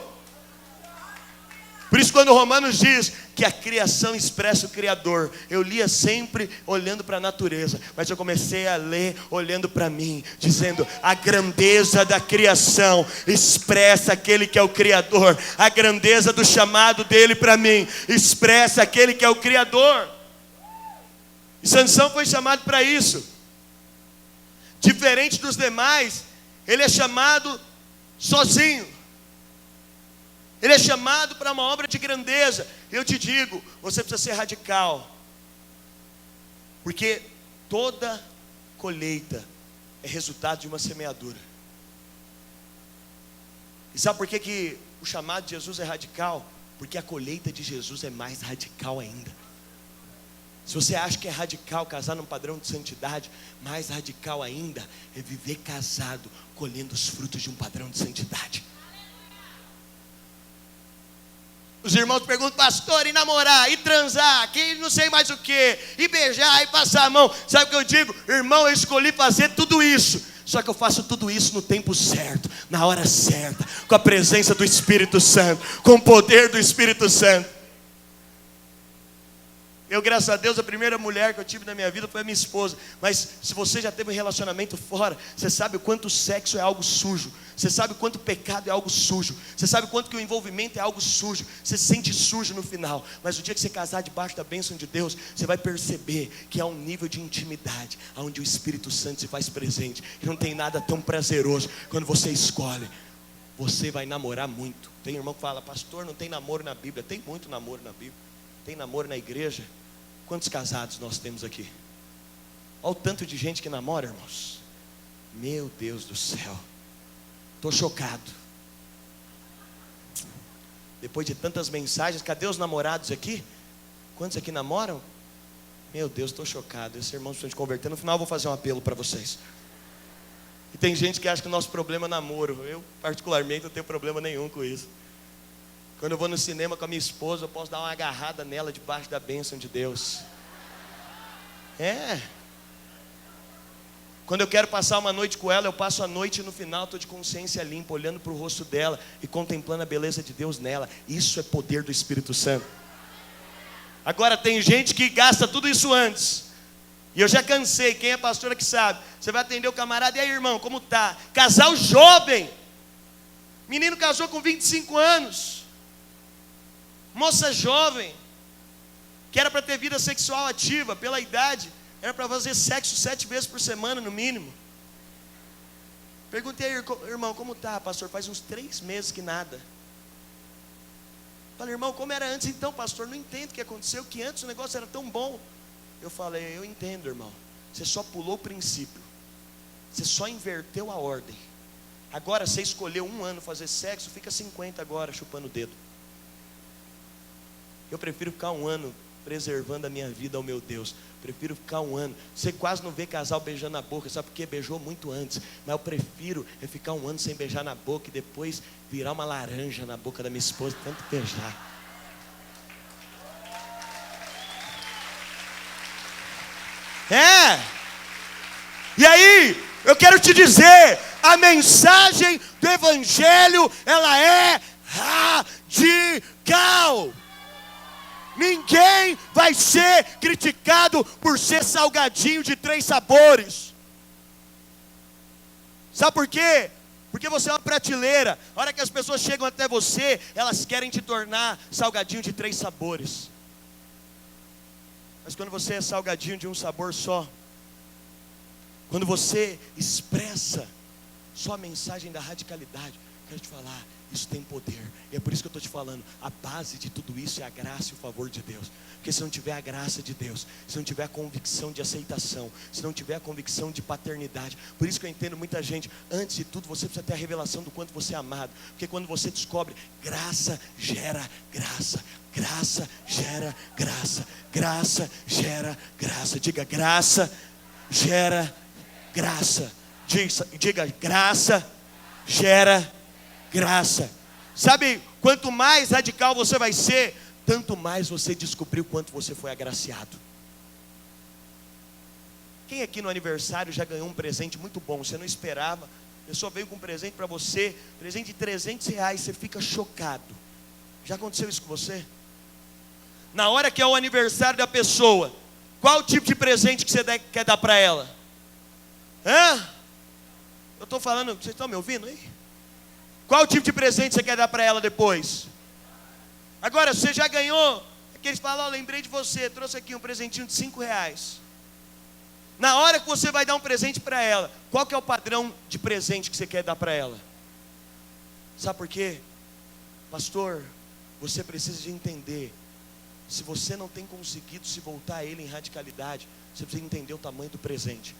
Por isso quando Romanos diz que a criação expressa o Criador, eu lia sempre olhando para a natureza, mas eu comecei a ler olhando para mim, dizendo, a grandeza da criação expressa aquele que é o Criador. A grandeza do chamado dele para mim expressa aquele que é o Criador. E Sansão foi chamado para isso. Diferente dos demais, ele é chamado sozinho. Ele é chamado para uma obra de grandeza. Eu te digo, você precisa ser radical. Porque toda colheita é resultado de uma semeadura. E sabe por que o chamado de Jesus é radical? Porque a colheita de Jesus é mais radical ainda. Se você acha que é radical casar num padrão de santidade, mais radical ainda é viver casado, colhendo os frutos de um padrão de santidade. Os irmãos perguntam, pastor, e namorar, e transar, que não sei mais o que, e beijar, e passar a mão. Sabe o que eu digo? Irmão, eu escolhi fazer tudo isso. Só que eu faço tudo isso no tempo certo, na hora certa, com a presença do Espírito Santo, com o poder do Espírito Santo. Eu, graças a Deus, a primeira mulher que eu tive na minha vida foi a minha esposa. Mas se você já teve um relacionamento fora, você sabe o quanto o sexo é algo sujo. Você sabe o quanto o pecado é algo sujo. Você sabe o quanto que o envolvimento é algo sujo. Você se sente sujo no final. Mas o dia que você casar debaixo da bênção de Deus, você vai perceber que há um nível de intimidade, onde o Espírito Santo se faz presente. E não tem nada tão prazeroso quando você escolhe. Você vai namorar muito. Tem irmão que fala, pastor, não tem namoro na Bíblia. Tem muito namoro na Bíblia. Tem namoro na igreja. Quantos casados nós temos aqui? Olha o tanto de gente que namora, irmãos. Meu Deus do céu, estou chocado. Depois de tantas mensagens, cadê os namorados aqui? Quantos aqui namoram? Meu Deus, estou chocado. Esses irmãos precisam se converter. No final eu vou fazer um apelo para vocês. E tem gente que acha que o nosso problema é namoro. Eu particularmente não tenho problema nenhum com isso. Quando eu vou no cinema com a minha esposa, eu posso dar uma agarrada nela debaixo da bênção de Deus. Quando eu quero passar uma noite com ela, eu passo a noite e no final estou de consciência limpa, olhando para o rosto dela e contemplando a beleza de Deus nela. Isso é poder do Espírito Santo. Agora tem gente que gasta tudo isso antes. E eu já cansei, quem é pastor aqui sabe. Você vai atender o camarada, e aí irmão, como tá? Casal jovem. Menino casou com 25 anos. Moça jovem, que era para ter vida sexual ativa, pela idade, era para fazer sexo 7 vezes por semana no mínimo. Perguntei aí, irmão, como tá, pastor? Faz uns 3 meses que nada. Falei, irmão, como era antes então, pastor? Não entendo o que aconteceu, que antes o negócio era tão bom. Eu falei, eu entendo, irmão. Você só pulou o princípio. Você só inverteu a ordem. Agora você escolheu 1 ano fazer sexo, fica 50 agora chupando o dedo. Eu prefiro ficar 1 ano preservando a minha vida ao meu Deus. Prefiro ficar 1 ano. Você quase não vê casal beijando na boca, sabe por quê? Beijou muito antes. Mas eu prefiro ficar 1 ano sem beijar na boca e depois virar uma laranja na boca da minha esposa, tanto beijar. E aí, eu quero te dizer, a mensagem do Evangelho, ela é radical. Ninguém vai ser criticado por ser salgadinho de 3 sabores. Sabe por quê? Porque você é uma prateleira. A hora que as pessoas chegam até você, elas querem te tornar salgadinho de 3 sabores. Mas quando você é salgadinho de um sabor só, quando você expressa só a mensagem da radicalidade, quero te falar, isso tem poder. E é por isso que eu estou te falando, a base de tudo isso é a graça e o favor de Deus. Porque se não tiver a graça de Deus, se não tiver a convicção de aceitação, se não tiver a convicção de paternidade, por isso que eu entendo muita gente, antes de tudo você precisa ter a revelação do quanto você é amado. Porque quando você descobre, graça gera graça, graça gera graça, graça gera graça. Diga, graça gera graça. Diga, graça gera graça. Sabe, quanto mais radical você vai ser, tanto mais você descobriu quanto você foi agraciado. Quem aqui no aniversário já ganhou um presente muito bom, você não esperava, a pessoa veio com um presente para você, presente de R$300, você fica chocado. Já aconteceu isso com você? Na hora que é o aniversário da pessoa, qual o tipo de presente que você quer dar para ela? Eu estou falando, vocês estão me ouvindo aí? Qual o tipo de presente você quer dar para ela depois? Agora, você já ganhou, aqueles falam, lembrei de você, trouxe aqui um presentinho de R$5. Na hora que você vai dar um presente para ela, qual que é o padrão de presente que você quer dar para ela? Sabe por quê? Pastor, você precisa de entender, se você não tem conseguido se voltar a Ele em radicalidade, você precisa entender o tamanho do presente.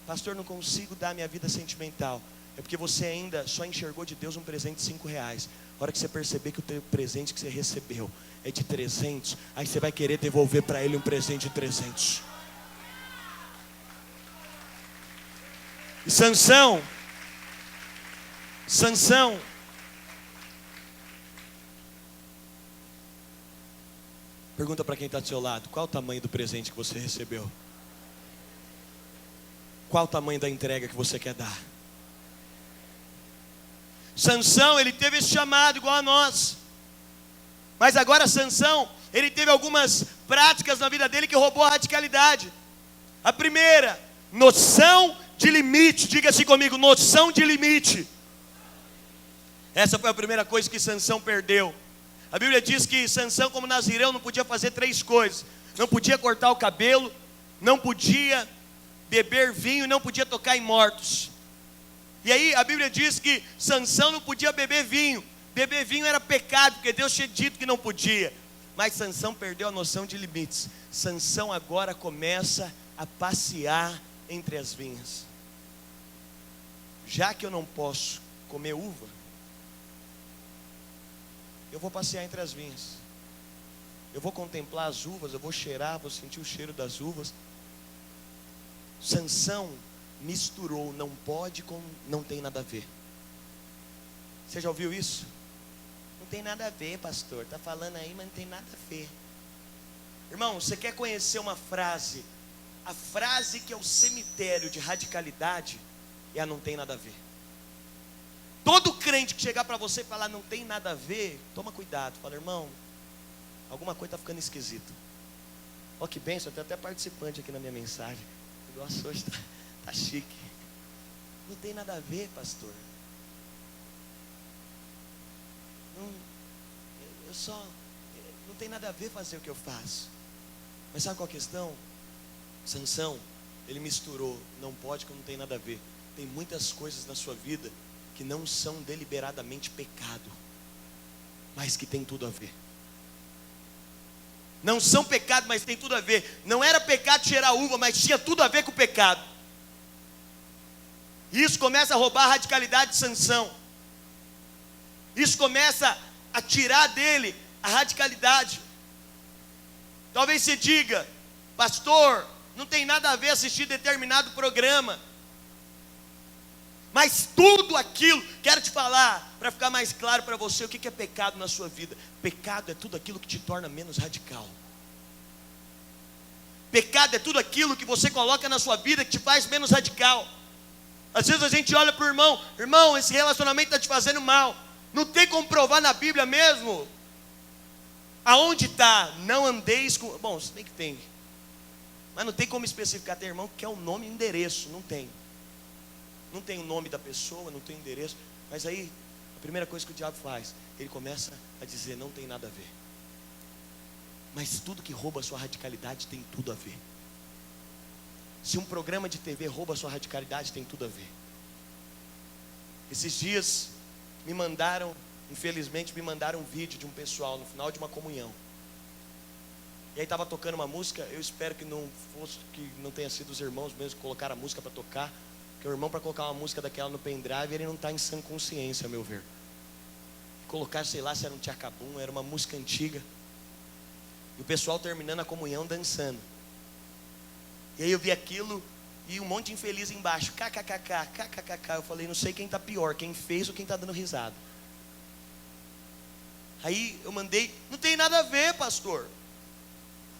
Pastor, não consigo dar minha vida sentimental. É porque você ainda só enxergou de Deus um presente de R$5. A hora que você perceber que o teu presente que você recebeu é de 300, aí você vai querer devolver para Ele um presente de 300. E Sansão, pergunta para quem está do seu lado, qual o tamanho do presente que você recebeu? Qual o tamanho da entrega que você quer dar? Sansão, ele teve esse chamado igual a nós. Mas agora Sansão, ele teve algumas práticas na vida dele que roubou a radicalidade. A primeira, noção de limite. Diga assim comigo, noção de limite. Essa foi a primeira coisa que Sansão perdeu. A Bíblia diz que Sansão, como nazireu, não podia fazer 3 coisas. Não podia cortar o cabelo, não podia beber vinho e não podia tocar em mortos. E aí a Bíblia diz que Sansão não podia beber vinho. Beber vinho era pecado, porque Deus tinha dito que não podia. Mas Sansão perdeu a noção de limites. Sansão agora começa a passear entre as vinhas. já que eu não posso comer uva, eu vou passear entre as vinhas. Eu vou contemplar as uvas, eu vou cheirar, vou sentir o cheiro das uvas. Sansão misturou não pode com não tem nada a ver. Você já ouviu isso? Não tem nada a ver, pastor. Está falando aí, mas não tem nada a ver. Irmão, você quer conhecer uma frase? A frase que é o cemitério de radicalidade é a não tem nada a ver. Todo crente que chegar para você e falar não tem nada a ver, toma cuidado. Fala, irmão, alguma coisa está ficando esquisita. Ó, que bênção, tem até participante aqui na minha mensagem. Nossa, hoje tá chique. Não tem nada a ver, pastor. Não tem nada a ver fazer o que eu faço. Mas sabe qual a questão? Sansão, ele misturou não pode com não tem nada a ver. Tem muitas coisas na sua vida que não são deliberadamente pecado, mas que tem tudo a ver. Não são pecado, mas tem tudo a ver. Não era pecado cheirar uva, mas tinha tudo a ver com o pecado. Isso começa a roubar a radicalidade de Sansão. Isso começa a tirar dele a radicalidade. Talvez você diga, pastor, não tem nada a ver assistir determinado programa. Mas tudo aquilo, quero te falar, para ficar mais claro para você, o que é pecado na sua vida. Pecado é tudo aquilo que te torna menos radical. Pecado é tudo aquilo que você coloca na sua vida que te faz menos radical. Às vezes a gente olha para o irmão, irmão, esse relacionamento está te fazendo mal. Não tem como provar na Bíblia mesmo. Aonde está? Não andeis com... Bom, se bem que tem. Mas não tem como especificar. Tem irmão que quer o nome e endereço. Não tem. Não tem o nome da pessoa, não tem o endereço. Mas aí, a primeira coisa que o diabo faz, ele começa a dizer, não tem nada a ver. Mas tudo que rouba a sua radicalidade tem tudo a ver. Se um programa de TV rouba a sua radicalidade, tem tudo a ver. Esses dias infelizmente me mandaram um vídeo de um pessoal no final de uma comunhão. E aí estava tocando uma música, eu espero que não tenha sido os irmãos mesmo que colocaram a música para tocar. Porque o irmão, para colocar uma música daquela no pendrive, ele não está em sã consciência, a meu ver. Colocar, sei lá, se era um tchacabum, era uma música antiga. E o pessoal terminando a comunhão dançando. E aí eu vi aquilo e um monte de infeliz embaixo. KKKK, KKKK. Eu falei, não sei quem está pior, quem fez ou quem está dando risada. Aí eu mandei, não tem nada a ver, pastor.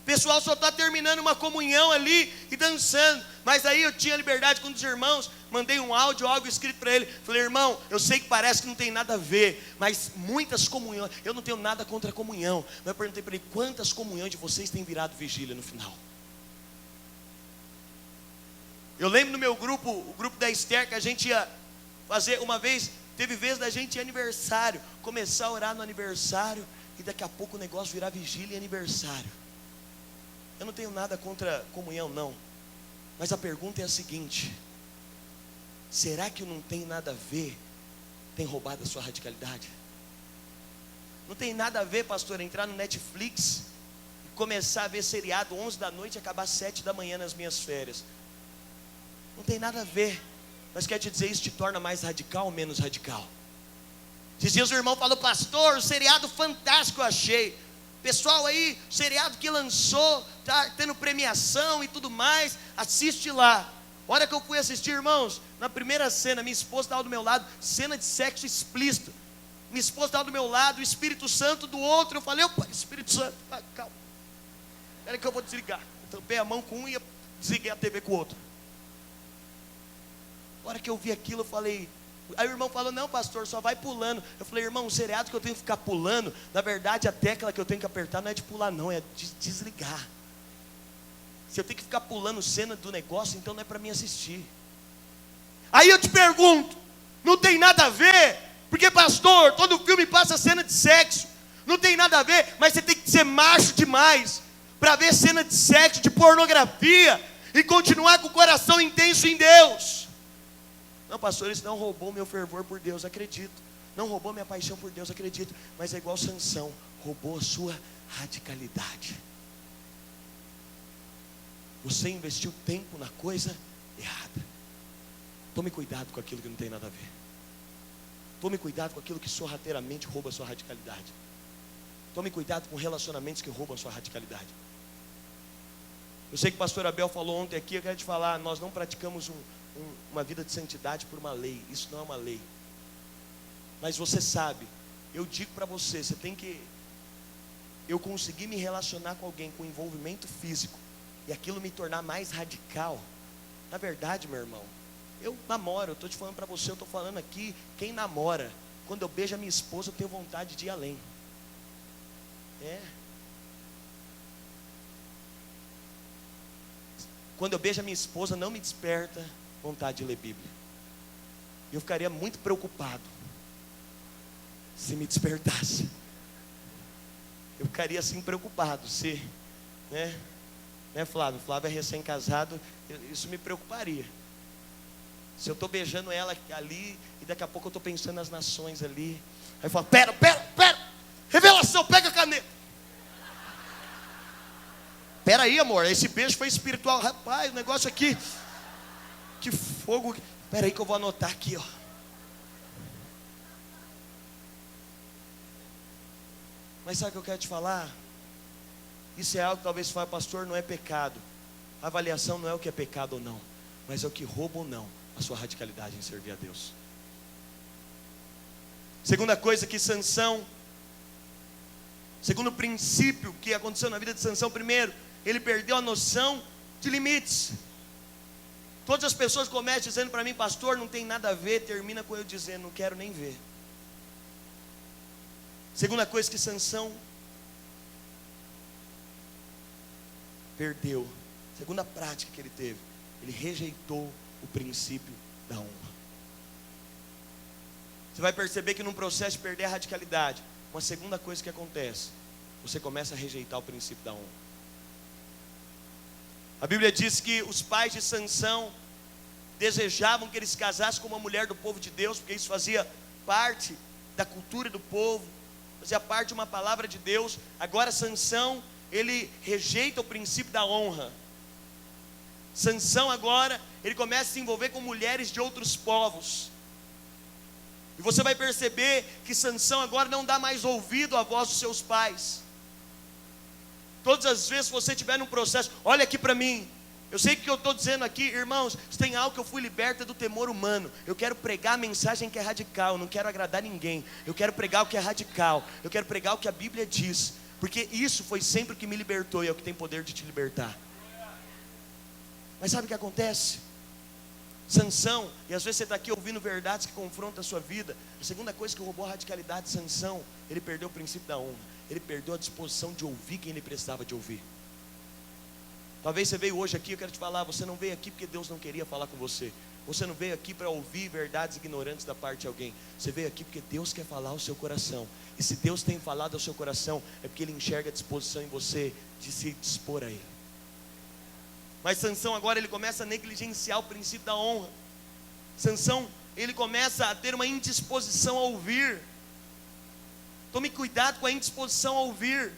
O pessoal só está terminando uma comunhão ali e dançando. Mas aí eu tinha liberdade com um dos irmãos, mandei um áudio, algo escrito para ele. Falei, irmão, eu sei que parece que não tem nada a ver, mas muitas comunhões, eu não tenho nada contra a comunhão. Mas eu perguntei para ele, quantas comunhões de vocês têm virado vigília no final? Eu lembro no meu grupo, o grupo da Esther, que a gente ia fazer uma vez, teve vez da gente ir aniversário, começar a orar no aniversário, e daqui a pouco o negócio virar vigília e aniversário. Eu não tenho nada contra comunhão, não. Mas a pergunta é a seguinte: será que o não tem nada a ver tem roubado a sua radicalidade? Não tem nada a ver, pastor, entrar no Netflix e começar a ver seriado 11 da noite e acabar 7 da manhã nas minhas férias. Não tem nada a ver. Mas quer te dizer, isso te torna mais radical ou menos radical? Esses dias o irmão falou, pastor, o seriado fantástico eu achei. Pessoal aí, seriado que lançou, tá tendo premiação e tudo mais, assiste lá. A hora que eu fui assistir, irmãos, na primeira cena, minha esposa estava do meu lado, cena de sexo explícito. Minha esposa estava do meu lado, o Espírito Santo do outro. Eu falei, opa, Espírito Santo, calma. Espera que eu vou desligar. Eu tampei a mão com um e desliguei a TV com o outro. A hora que eu vi aquilo, eu falei... Aí o irmão falou, não pastor, só vai pulando. Eu falei, irmão, o seriado que eu tenho que ficar pulando, na verdade a tecla que eu tenho que apertar não é de pular não, é de desligar. Se eu tenho que ficar pulando cena do negócio, então não é para mim assistir. Aí eu te pergunto, não tem nada a ver? Porque pastor, todo filme passa cena de sexo. Não tem nada a ver, mas você tem que ser macho demais para ver cena de sexo, de pornografia, e continuar com o coração intenso em Deus. Não, pastor, isso não roubou meu fervor por Deus, acredito. Não roubou minha paixão por Deus, acredito. Mas é igual Sansão, roubou a sua radicalidade. Você investiu tempo na coisa errada. Tome cuidado com aquilo que não tem nada a ver. Tome cuidado com aquilo que sorrateiramente rouba a sua radicalidade. Tome cuidado com relacionamentos que roubam a sua radicalidade. Eu sei que o pastor Abel falou ontem aqui, eu quero te falar, nós não praticamos uma vida de santidade por uma lei. Isso não é uma lei. Mas você sabe, eu digo para você, você tem que... Eu consegui me relacionar com alguém com envolvimento físico e aquilo me tornar mais radical. Na verdade, meu irmão, eu namoro, eu estou te falando para você, eu estou falando aqui, quem namora, quando eu beijo a minha esposa, eu tenho vontade de ir além. Quando eu beijo a minha esposa, não me desperta vontade de ler Bíblia. Eu ficaria muito preocupado se me despertasse. Eu ficaria assim preocupado se, né Flávio? Flávio é recém-casado, isso me preocuparia. Se eu estou beijando ela ali e daqui a pouco eu estou pensando nas nações ali. Aí eu falo, pera, revelação, pega a caneta. Pera aí, amor, esse beijo foi espiritual. Rapaz, o negócio aqui, que fogo. Pera aí que eu vou anotar aqui, ó. Mas sabe o que eu quero te falar? Isso é algo que talvez você fale, pastor, não é pecado. A avaliação não é o que é pecado ou não, mas é o que rouba ou não a sua radicalidade em servir a Deus. Segunda coisa que Sansão, segundo princípio que aconteceu na vida de Sansão, primeiro, ele perdeu a noção de limites. Todas as pessoas começam dizendo para mim, pastor, não tem nada a ver, termina com eu dizendo, não quero nem ver. Segunda coisa que Sansão perdeu, segunda prática que ele teve, ele rejeitou o princípio da honra. Você vai perceber que num processo de perder a radicalidade, uma segunda coisa que acontece, você começa a rejeitar o princípio da honra. A Bíblia diz que os pais de Sansão desejavam que ele se casasse com uma mulher do povo de Deus, porque isso fazia parte da cultura do povo, fazia parte de uma palavra de Deus. Agora Sansão, ele rejeita o princípio da honra. Sansão agora, ele começa a se envolver com mulheres de outros povos. E você vai perceber que Sansão agora não dá mais ouvido à voz dos seus pais. Todas as vezes que você estiver num processo, olha aqui para mim. Eu sei que eu estou dizendo aqui, irmãos, se tem algo que eu fui liberta do temor humano. Eu quero pregar a mensagem que é radical, eu não quero agradar ninguém. Eu quero pregar o que é radical, eu quero pregar o que a Bíblia diz. Porque isso foi sempre o que me libertou e é o que tem poder de te libertar. Mas sabe o que acontece? Sansão, e às vezes você está aqui ouvindo verdades que confrontam a sua vida. A segunda coisa que roubou a radicalidade de Sansão, ele perdeu o princípio da honra. Ele perdeu a disposição de ouvir quem ele precisava de ouvir. Talvez você veio hoje aqui, eu quero te falar, você não veio aqui porque Deus não queria falar com você. Você não veio aqui para ouvir verdades ignorantes da parte de alguém. Você veio aqui porque Deus quer falar ao seu coração. E se Deus tem falado ao seu coração, é porque Ele enxerga a disposição em você de se dispor a Ele. Mas Sansão agora ele começa a negligenciar o princípio da honra. Sansão, ele começa a ter uma indisposição a ouvir. Tome cuidado com a indisposição a ouvir.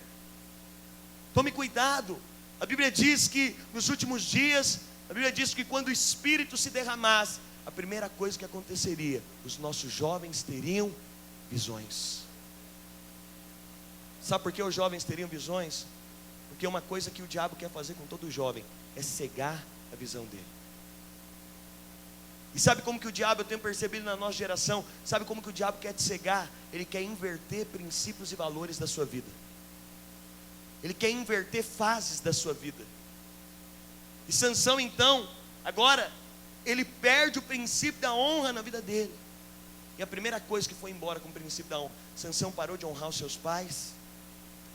Tome cuidado. A Bíblia diz que nos últimos dias, a Bíblia diz que quando o Espírito se derramasse, a primeira coisa que aconteceria, os nossos jovens teriam visões. Sabe por que os jovens teriam visões? Porque uma coisa que o diabo quer fazer com todo jovem é cegar a visão dele. E sabe como que o diabo, eu tenho percebido na nossa geração, sabe como que o diabo quer te cegar? Ele quer inverter princípios e valores da sua vida. Ele quer inverter fases da sua vida. E Sansão então, agora, ele perde o princípio da honra na vida dele. E a primeira coisa que foi embora com o princípio da honra, Sansão parou de honrar os seus pais.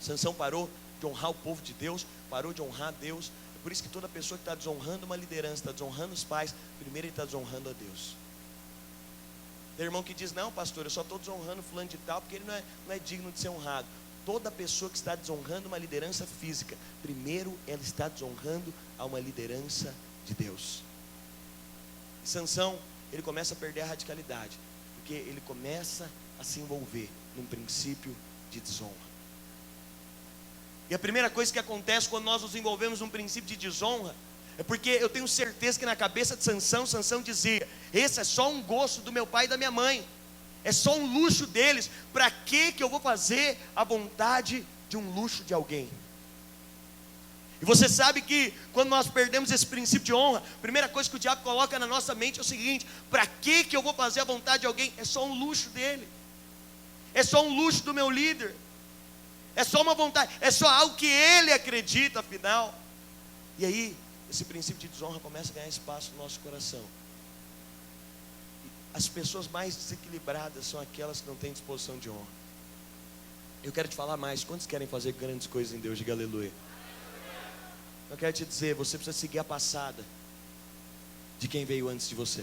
Sansão parou de honrar o povo de Deus, parou de honrar Deus. É por isso que toda pessoa que está desonrando uma liderança, está desonrando os pais, primeiro ele está desonrando a Deus. Tem irmão que diz, não pastor, eu só estou desonrando fulano de tal, porque ele não é digno de ser honrado. Toda pessoa que está desonrando uma liderança física, primeiro ela está desonrando a uma liderança de Deus. E Sansão, ele começa a perder a radicalidade, porque ele começa a se envolver num princípio de desonra. E a primeira coisa que acontece quando nós nos envolvemos num princípio de desonra, É porque eu tenho certeza que na cabeça de Sansão, Sansão dizia: esse é só um gosto do meu pai e da minha mãe, é só um luxo deles. Para que eu vou fazer a vontade de um luxo de alguém? E você sabe que quando nós perdemos esse princípio de honra, a primeira coisa que o diabo coloca na nossa mente é o seguinte: para que eu vou fazer a vontade de alguém? É só um luxo dele, é só um luxo do meu líder, é só uma vontade, é só algo que ele acredita, afinal. E aí, esse princípio de desonra começa a ganhar espaço no nosso coração. As pessoas mais desequilibradas são aquelas que não têm disposição de honra. Eu quero te falar mais. Quantos querem fazer grandes coisas em Deus? Diga aleluia. Eu quero te dizer, você precisa seguir a passada de quem veio antes de você.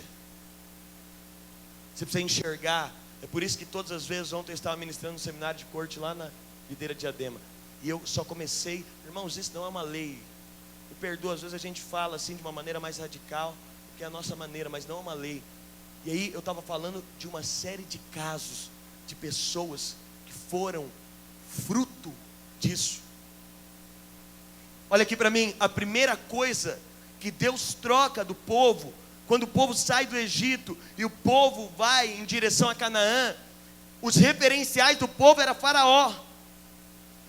Você precisa enxergar. É por isso que todas as vezes, ontem eu estava ministrando no seminário de corte lá na Videira de Diadema, e eu só comecei, irmãos, isso não é uma lei. Me perdoa, às vezes a gente fala assim de uma maneira mais radical, que é a nossa maneira, mas não é uma lei. E aí eu estava falando de uma série de casos, de pessoas que foram fruto disso. Olha aqui para mim, a primeira coisa que Deus troca do povo, quando o povo sai do Egito e o povo vai em direção a Canaã, os referenciais do povo era Faraó.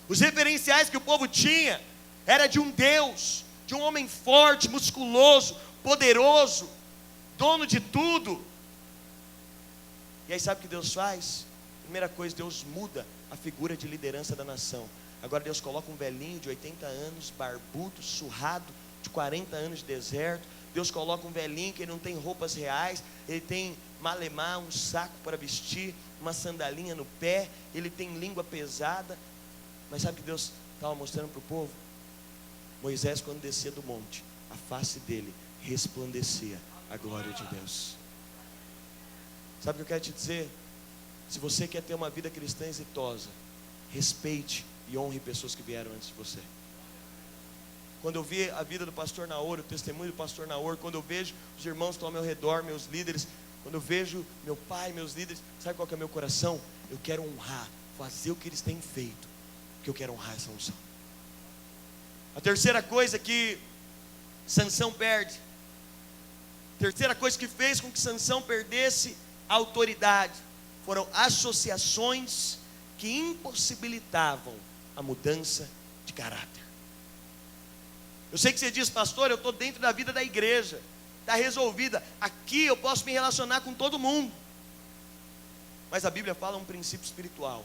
Os referenciais que o povo tinha era de um Deus, de um homem forte, musculoso, poderoso, dono de tudo. E aí sabe o que Deus faz? Primeira coisa, Deus muda a figura de liderança da nação. Agora Deus coloca um velhinho de 80 anos, barbudo, surrado, de 40 anos de deserto. Deus coloca um velhinho que não tem roupas reais, ele tem malemar, um saco para vestir, uma sandalinha no pé, ele tem língua pesada. Mas sabe o que Deus estava mostrando para o povo? Moisés, quando descia do monte, a face dele resplandecia a glória de Deus. Sabe o que eu quero te dizer? Se você quer ter uma vida cristã exitosa, respeite e honre pessoas que vieram antes de você. Quando eu vi a vida do pastor Naor, o testemunho do pastor Naor, quando eu vejo os irmãos que estão ao meu redor, meus líderes, quando eu vejo meu pai, meus líderes, sabe qual que é o meu coração? Eu quero honrar, fazer o que eles têm feito, porque eu quero honrar essa unção. A terceira coisa que Sansão perde, a terceira coisa que fez com que Sansão perdesse a autoridade, foram associações que impossibilitavam a mudança de caráter. Eu sei que você diz: pastor, eu estou dentro da vida da igreja, está resolvida, aqui eu posso me relacionar com todo mundo. Mas a Bíblia fala um princípio espiritual.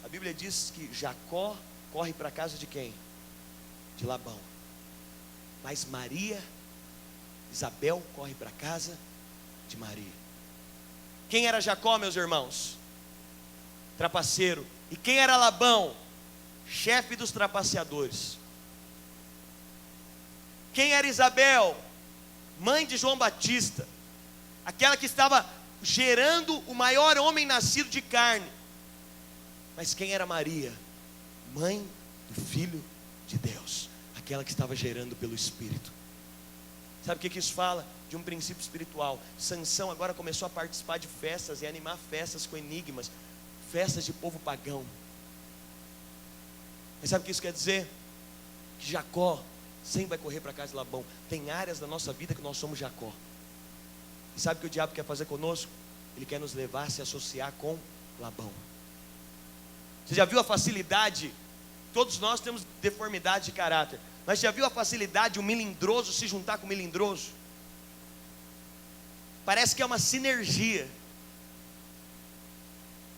A Bíblia diz que Jacó corre para a casa de quem? De Labão. Mas Isabel corre para a casa de Maria. Quem era Jacó, meus irmãos? Trapaceiro. E quem era Labão? Chefe dos trapaceadores. Quem era Isabel? Mãe de João Batista, aquela que estava gerando o maior homem nascido de carne. Mas quem era Maria? Mãe do Filho de Deus, aquela que estava gerando pelo Espírito. Sabe o que isso fala? De um princípio espiritual. Sansão agora começou a participar de festas e animar festas com enigmas, festas de povo pagão. Mas sabe o que isso quer dizer? Que Jacó sempre vai correr para a casa de Labão. Tem áreas da nossa vida que nós somos Jacó. E sabe o que o diabo quer fazer conosco? Ele quer nos levar a se associar com Labão. Você já viu a facilidade? Todos nós temos deformidade de caráter, mas já viu a facilidade de um melindroso se juntar com um melindroso? Parece que é uma sinergia.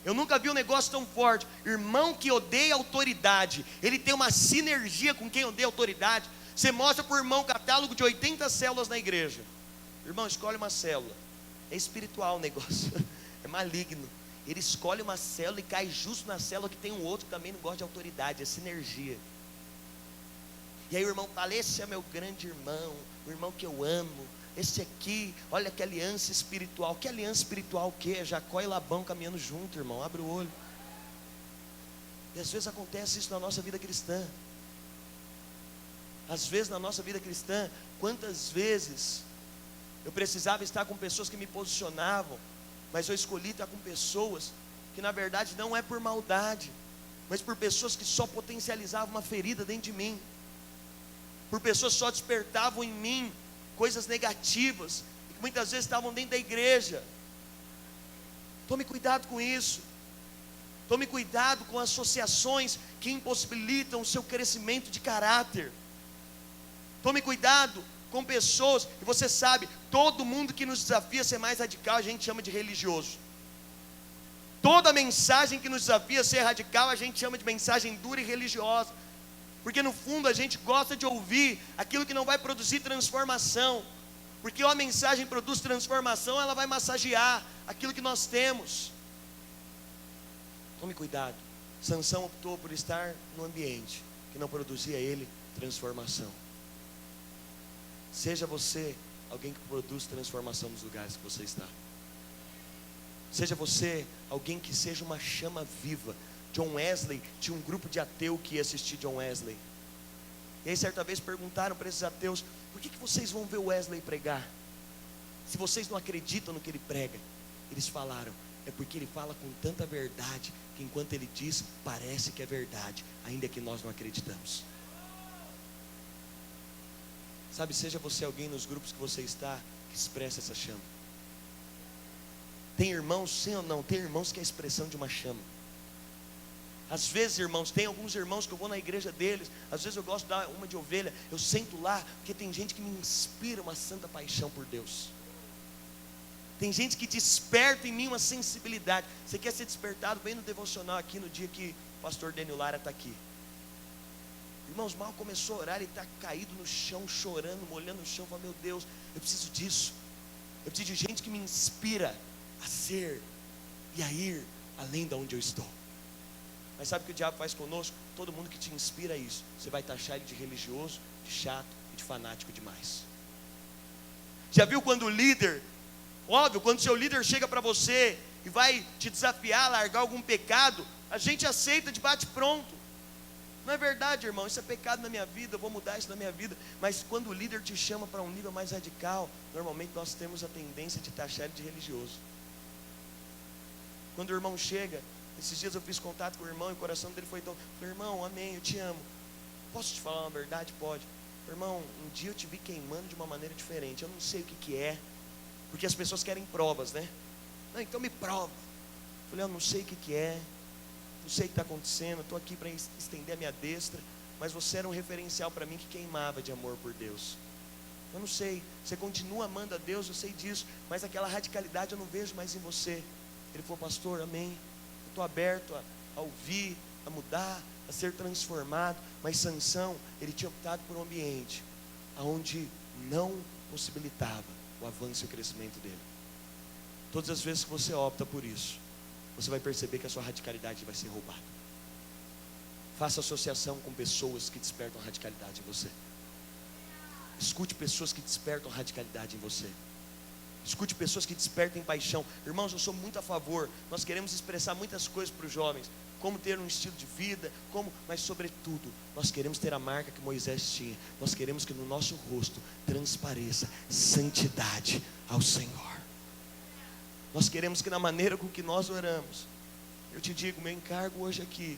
Eu nunca vi um negócio tão forte. Irmão que odeia autoridade, ele tem uma sinergia com quem odeia autoridade. Você mostra para o irmão um catálogo de 80 células na igreja. Irmão, escolhe uma célula. É espiritual o negócio, é maligno. Ele escolhe uma célula e cai justo na célula que tem um outro que também não gosta de autoridade, é sinergia. E aí o irmão fala: esse é meu grande irmão, o irmão que eu amo. Esse aqui, olha que aliança espiritual. Que aliança espiritual o quê? É Jacó e Labão caminhando junto, irmão, abre o olho. E às vezes acontece isso na nossa vida cristã. Às vezes na nossa vida cristã, quantas vezes eu precisava estar com pessoas que me posicionavam, mas eu escolhi estar com pessoas que na verdade não é por maldade, mas por pessoas que só potencializavam uma ferida dentro de mim, por pessoas que só despertavam em mim coisas negativas, que muitas vezes estavam dentro da igreja. Tome cuidado com isso. Tome cuidado com associações que impossibilitam o seu crescimento de caráter. Tome cuidado com pessoas, e você sabe, todo mundo que nos desafia a ser mais radical, a gente chama de religioso. Toda mensagem que nos desafia a ser radical, a gente chama de mensagem dura e religiosa. Porque no fundo a gente gosta de ouvir aquilo que não vai produzir transformação. Porque uma mensagem produz transformação, ela vai massagear aquilo que nós temos. Tome cuidado. Sansão optou por estar no ambiente que não produzia a ele transformação. Seja você alguém que produz transformação nos lugares que você está. Seja você alguém que seja uma chama viva. John Wesley tinha um grupo de ateu que ia assistir John Wesley. E aí certa vez perguntaram para esses ateus: por que vocês vão ver Wesley pregar? Se vocês não acreditam no que ele prega. Eles falaram: é porque ele fala com tanta verdade, que enquanto ele diz, parece que é verdade, ainda que nós não acreditamos. Sabe, seja você alguém nos grupos que você está, que expressa essa chama. Tem irmãos, sim ou não? Tem irmãos que é a expressão de uma chama. Às vezes, irmãos, tem alguns irmãos que eu vou na igreja deles, às vezes eu gosto de dar uma de ovelha, eu sento lá, porque tem gente que me inspira uma santa paixão por Deus. Tem gente que desperta em mim uma sensibilidade. Você quer ser despertado? Vem no devocional aqui no dia que o pastor Daniel Lara está aqui. Irmãos, mal começou a orar, ele está caído no chão, chorando, molhando o chão. Fala: meu Deus, eu preciso disso. Eu preciso de gente que me inspira a ser e a ir além de onde eu estou. Mas sabe o que o diabo faz conosco? Todo mundo que te inspira a isso, você vai taxar ele de religioso, de chato e de fanático demais. Já viu quando o líder, óbvio, quando o seu líder chega para você e vai te desafiar a largar algum pecado, a gente aceita de bate pronto. Não é verdade, irmão, isso é pecado na minha vida, eu vou mudar isso na minha vida. Mas quando o líder te chama para um nível mais radical, normalmente nós temos a tendência de taxar ele de religioso. Quando o irmão chega, esses dias eu fiz contato com o irmão e o coração dele foi tão... Falei: irmão, amém, eu te amo. Posso te falar uma verdade? Pode. Irmão, um dia eu te vi queimando de uma maneira diferente. Eu não sei o que é, porque as pessoas querem provas, né? Não, então me prova. Falei: eu não sei o que é, não sei o que está acontecendo, estou aqui para estender a minha destra, mas você era um referencial para mim que queimava de amor por Deus. Eu não sei, você continua amando a Deus, eu sei disso, mas aquela radicalidade eu não vejo mais em você. Ele falou: pastor, amém, eu estou aberto a ouvir, a mudar, a ser transformado. Mas Sansão, ele tinha optado por um ambiente onde não possibilitava o avanço e o crescimento dele. Todas as vezes que você opta por isso, você vai perceber que a sua radicalidade vai ser roubada. Faça associação com pessoas que despertam radicalidade em você. Escute pessoas que despertam radicalidade em você. Escute pessoas que despertem paixão. Irmãos, eu sou muito a favor. Nós queremos expressar muitas coisas para os jovens, como ter um estilo de vida, mas sobretudo, nós queremos ter a marca que Moisés tinha. Nós queremos que no nosso rosto transpareça santidade ao Senhor. Nós queremos que na maneira com que nós oramos, eu te digo, meu encargo hoje aqui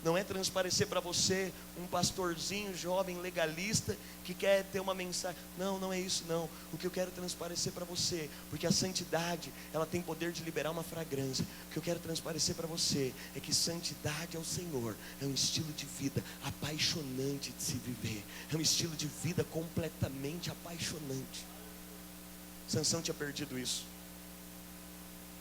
não é transparecer para você um pastorzinho jovem legalista que quer ter uma mensagem. Não, não é isso não. O que eu quero transparecer para você, porque a santidade, ela tem poder de liberar uma fragrância. O que eu quero transparecer para você é que santidade ao Senhor é um estilo de vida apaixonante de se viver. É um estilo de vida completamente apaixonante. Sansão tinha perdido isso.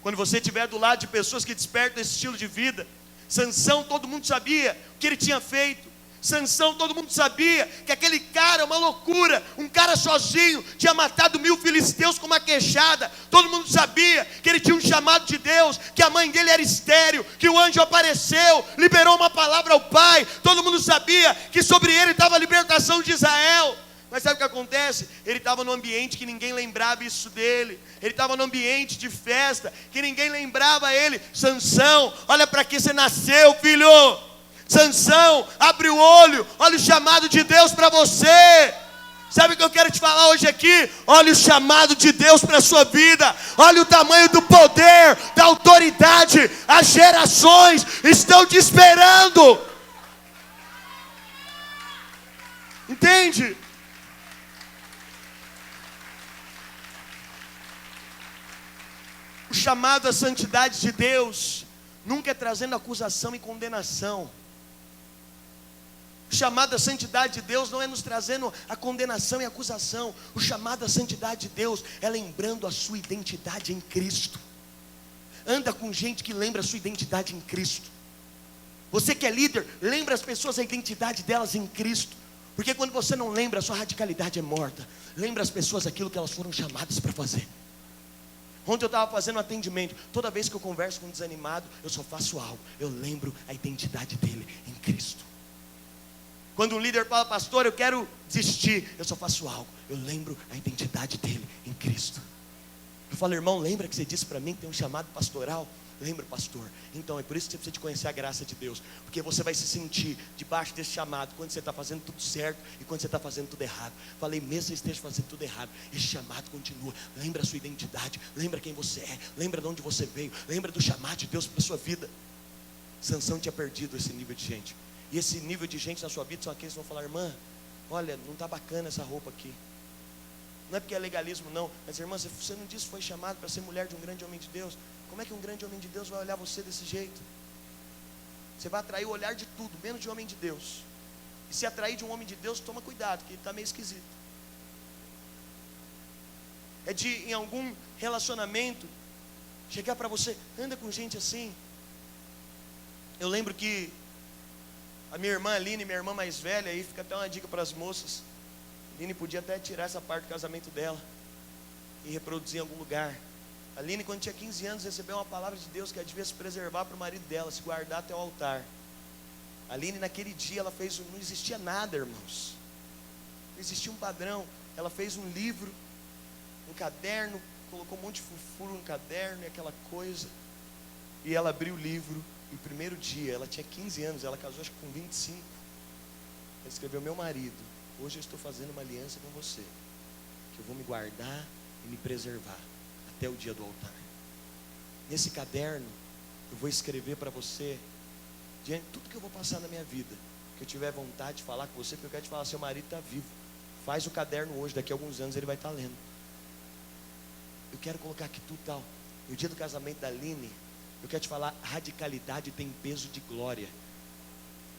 Quando você estiver do lado de pessoas que despertam esse estilo de vida, Sansão, todo mundo sabia o que ele tinha feito. Sansão, todo mundo sabia que aquele cara, uma loucura, um cara sozinho, tinha matado 1000 filisteus com uma queixada. Todo mundo sabia que ele tinha um chamado de Deus, que a mãe dele era estéril, que o anjo apareceu, liberou uma palavra ao pai. Todo mundo sabia que sobre ele estava a libertação de Israel. Mas sabe o que acontece? Ele estava num ambiente que ninguém lembrava isso dele. Ele estava num ambiente de festa que ninguém lembrava ele. Sansão, olha para que você nasceu, filho. Sansão, abre o olho, olha o chamado de Deus para você. Sabe o que eu quero te falar hoje aqui? Olha o chamado de Deus para a sua vida. Olha o tamanho do poder, da autoridade. As gerações estão te esperando. Entende? chamado à santidade de Deus nunca é trazendo acusação e condenação. O chamado à santidade de Deus não é nos trazendo a condenação e acusação. O chamado à santidade de Deus é lembrando a sua identidade em Cristo. Anda com gente que lembra a sua identidade em Cristo. Você que é líder, lembra as pessoas a identidade delas em Cristo. Porque quando você não lembra, a sua radicalidade é morta. Lembra as pessoas aquilo que elas foram chamadas para fazer. Ontem eu estava fazendo um atendimento. Toda vez que eu converso com um desanimado, eu só faço algo. Eu lembro a identidade dele em Cristo. Quando um líder fala, pastor, eu quero desistir, eu só faço algo. Eu lembro a identidade dele em Cristo. Eu falo, irmão, lembra que você disse para mim que tem um chamado pastoral? Lembra, pastor? Então é por isso que você precisa de conhecer a graça de Deus. Porque você vai se sentir debaixo desse chamado quando você está fazendo tudo certo e quando você está fazendo tudo errado. Falei, mesmo que você esteja fazendo tudo errado, esse chamado continua. Lembra a sua identidade, lembra quem você é, lembra de onde você veio, lembra do chamado de Deus para a sua vida. Sansão tinha perdido esse nível de gente. E esse nível de gente na sua vida são aqueles que vão falar, irmã, olha, não está bacana essa roupa aqui. Não é porque é legalismo não, mas irmã, você não disse que foi chamado para ser mulher de um grande homem de Deus? Como é que um grande homem de Deus vai olhar você desse jeito? Você vai atrair o olhar de tudo, menos de homem de Deus. E se atrair de um homem de Deus, toma cuidado, que ele está meio esquisito. É de, em algum relacionamento, chegar para você, anda com gente assim. Eu lembro que a minha irmã Aline, minha irmã mais velha, aí fica até uma dica para as moças. A Aline podia até tirar essa parte do casamento dela e reproduzir em algum lugar. A Aline, quando tinha 15 anos, recebeu uma palavra de Deus que ela devia se preservar para o marido dela, se guardar até o altar. A Aline, naquele dia, ela fez, não existia nada, irmãos. Não existia um padrão. Ela fez um livro, um caderno, colocou um monte de fufuro no caderno e aquela coisa. E ela abriu o livro. E o primeiro dia, ela tinha 15 anos, ela casou acho que com 25. Ela escreveu, meu marido, hoje eu estou fazendo uma aliança com você, que eu vou me guardar e me preservar até o dia do altar. Nesse caderno, eu vou escrever para você, diante de tudo que eu vou passar na minha vida, que eu tiver vontade de falar com você, porque eu quero te falar, seu marido está vivo. Faz o caderno hoje, daqui a alguns anos ele vai estar lendo. Eu quero colocar aqui tudo tal. No dia do casamento da Aline, eu quero te falar, radicalidade tem peso de glória.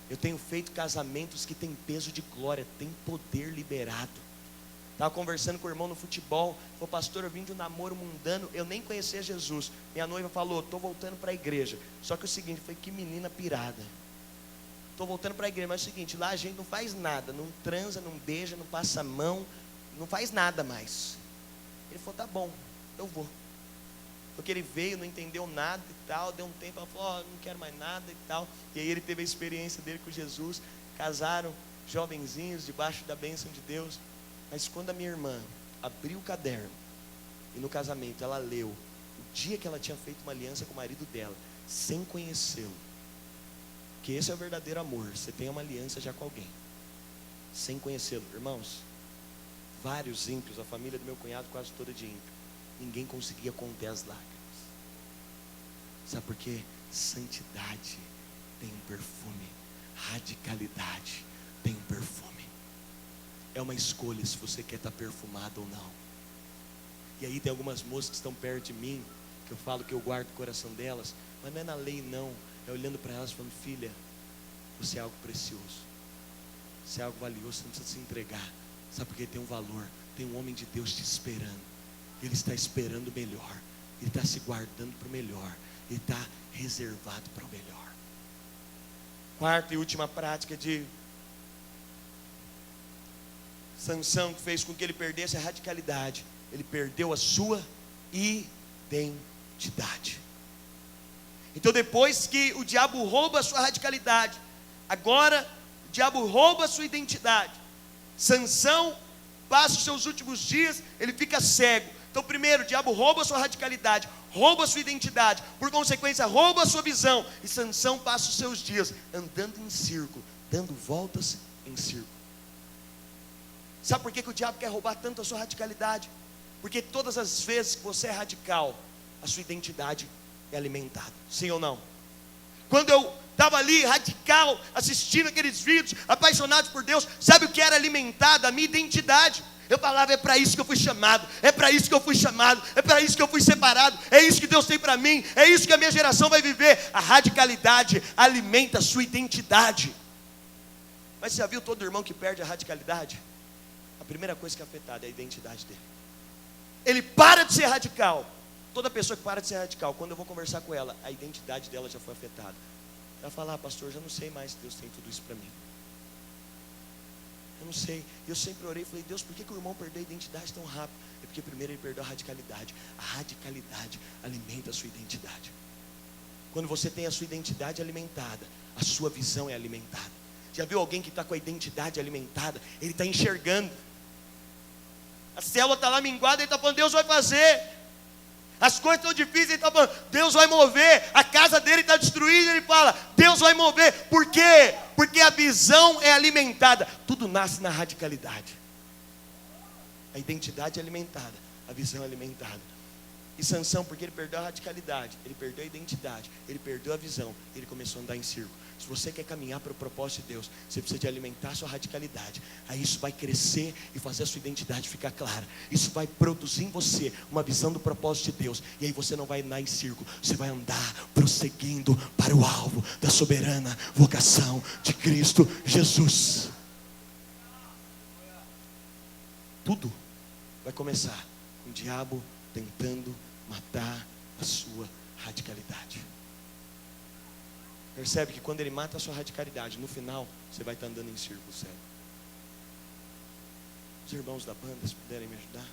Eu tenho feito casamentos que tem peso de glória, tem poder liberado. Estava conversando com o irmão no futebol, falou, pastor, eu vim de um namoro mundano, eu nem conhecia Jesus. Minha noiva falou, estou voltando para a igreja. Só que o seguinte, foi que menina pirada. Estou voltando para a igreja, mas é o seguinte, lá a gente não faz nada, não transa, não beija, não passa a mão, não faz nada mais. Ele falou, tá bom, eu vou. Porque ele veio, não entendeu nada e tal, deu um tempo, ela falou, não quero mais nada e tal. E aí ele teve a experiência dele com Jesus, casaram, jovenzinhos, debaixo da bênção de Deus. Mas quando a minha irmã abriu o caderno, e no casamento ela leu, o dia que ela tinha feito uma aliança com o marido dela, sem conhecê-lo, que esse é o verdadeiro amor, você tem uma aliança já com alguém, sem conhecê-lo. Irmãos, vários ímpios, a família do meu cunhado quase toda de ímpio, ninguém conseguia conter as lágrimas. Sabe por quê? Santidade tem um perfume, radicalidade tem um perfume. É uma escolha se você quer estar perfumado ou não. E aí tem algumas moças que estão perto de mim, que eu falo que eu guardo o coração delas, mas não é na lei não, é olhando para elas falando, filha, você é algo precioso, você é algo valioso, você não precisa se entregar. Sabe por quê? Tem um valor, tem um homem de Deus te esperando. Ele está esperando o melhor, ele está se guardando para o melhor, ele está reservado para o melhor. Quarta e última prática de Sansão, que fez com que ele perdesse a radicalidade, ele perdeu a sua identidade. Então depois que o diabo rouba a sua radicalidade, agora o diabo rouba a sua identidade. Sansão passa os seus últimos dias, ele fica cego. Então primeiro, o diabo rouba a sua radicalidade, rouba a sua identidade, por consequência rouba a sua visão. E Sansão passa os seus dias andando em círculo, dando voltas em círculo. Sabe por que o diabo quer roubar tanto a sua radicalidade? Porque todas as vezes que você é radical, a sua identidade é alimentada. Sim ou não? Quando eu estava ali radical, assistindo aqueles vídeos, apaixonado por Deus, sabe o que era alimentado? A minha identidade. Eu falava, é para isso que eu fui chamado, é para isso que eu fui chamado, é para isso que eu fui separado, é isso que Deus tem para mim, é isso que a minha geração vai viver. A radicalidade alimenta a sua identidade. Mas você já viu todo irmão que perde a radicalidade? A primeira coisa que é afetada é a identidade dele. Ele para de ser radical. Toda pessoa que para de ser radical, quando eu vou conversar com ela, a identidade dela já foi afetada. Ela fala, pastor, já não sei mais se Deus tem tudo isso para mim. Eu não sei. Eu sempre orei e falei, Deus, por que o irmão perdeu a identidade tão rápido? É porque primeiro ele perdeu a radicalidade. A radicalidade alimenta a sua identidade. Quando você tem a sua identidade alimentada, a sua visão é alimentada. Já viu alguém que está com a identidade alimentada? Ele está enxergando. A célula está lá minguada, ele está falando, Deus vai fazer. As coisas estão difíceis, ele está falando, Deus vai mover. A casa dele está destruída, ele fala, Deus vai mover. Por quê? Porque a visão é alimentada. Tudo nasce na radicalidade. A identidade é alimentada, a visão é alimentada. E Sansão, porque ele perdeu a radicalidade, ele perdeu a identidade, ele perdeu a visão, ele começou a andar em círculo. Se você quer caminhar para o propósito de Deus, você precisa de alimentar a sua radicalidade. Aí isso vai crescer e fazer a sua identidade ficar clara. Isso vai produzir em você uma visão do propósito de Deus. E aí você não vai andar em círculo, você vai andar prosseguindo para o alvo da soberana vocação de Cristo Jesus. Tudo vai começar com o diabo tentando matar a sua radicalidade. Percebe que quando ele mata a sua radicalidade, no final, você vai estar andando em círculo cego. Os irmãos da banda, se puderem me ajudar.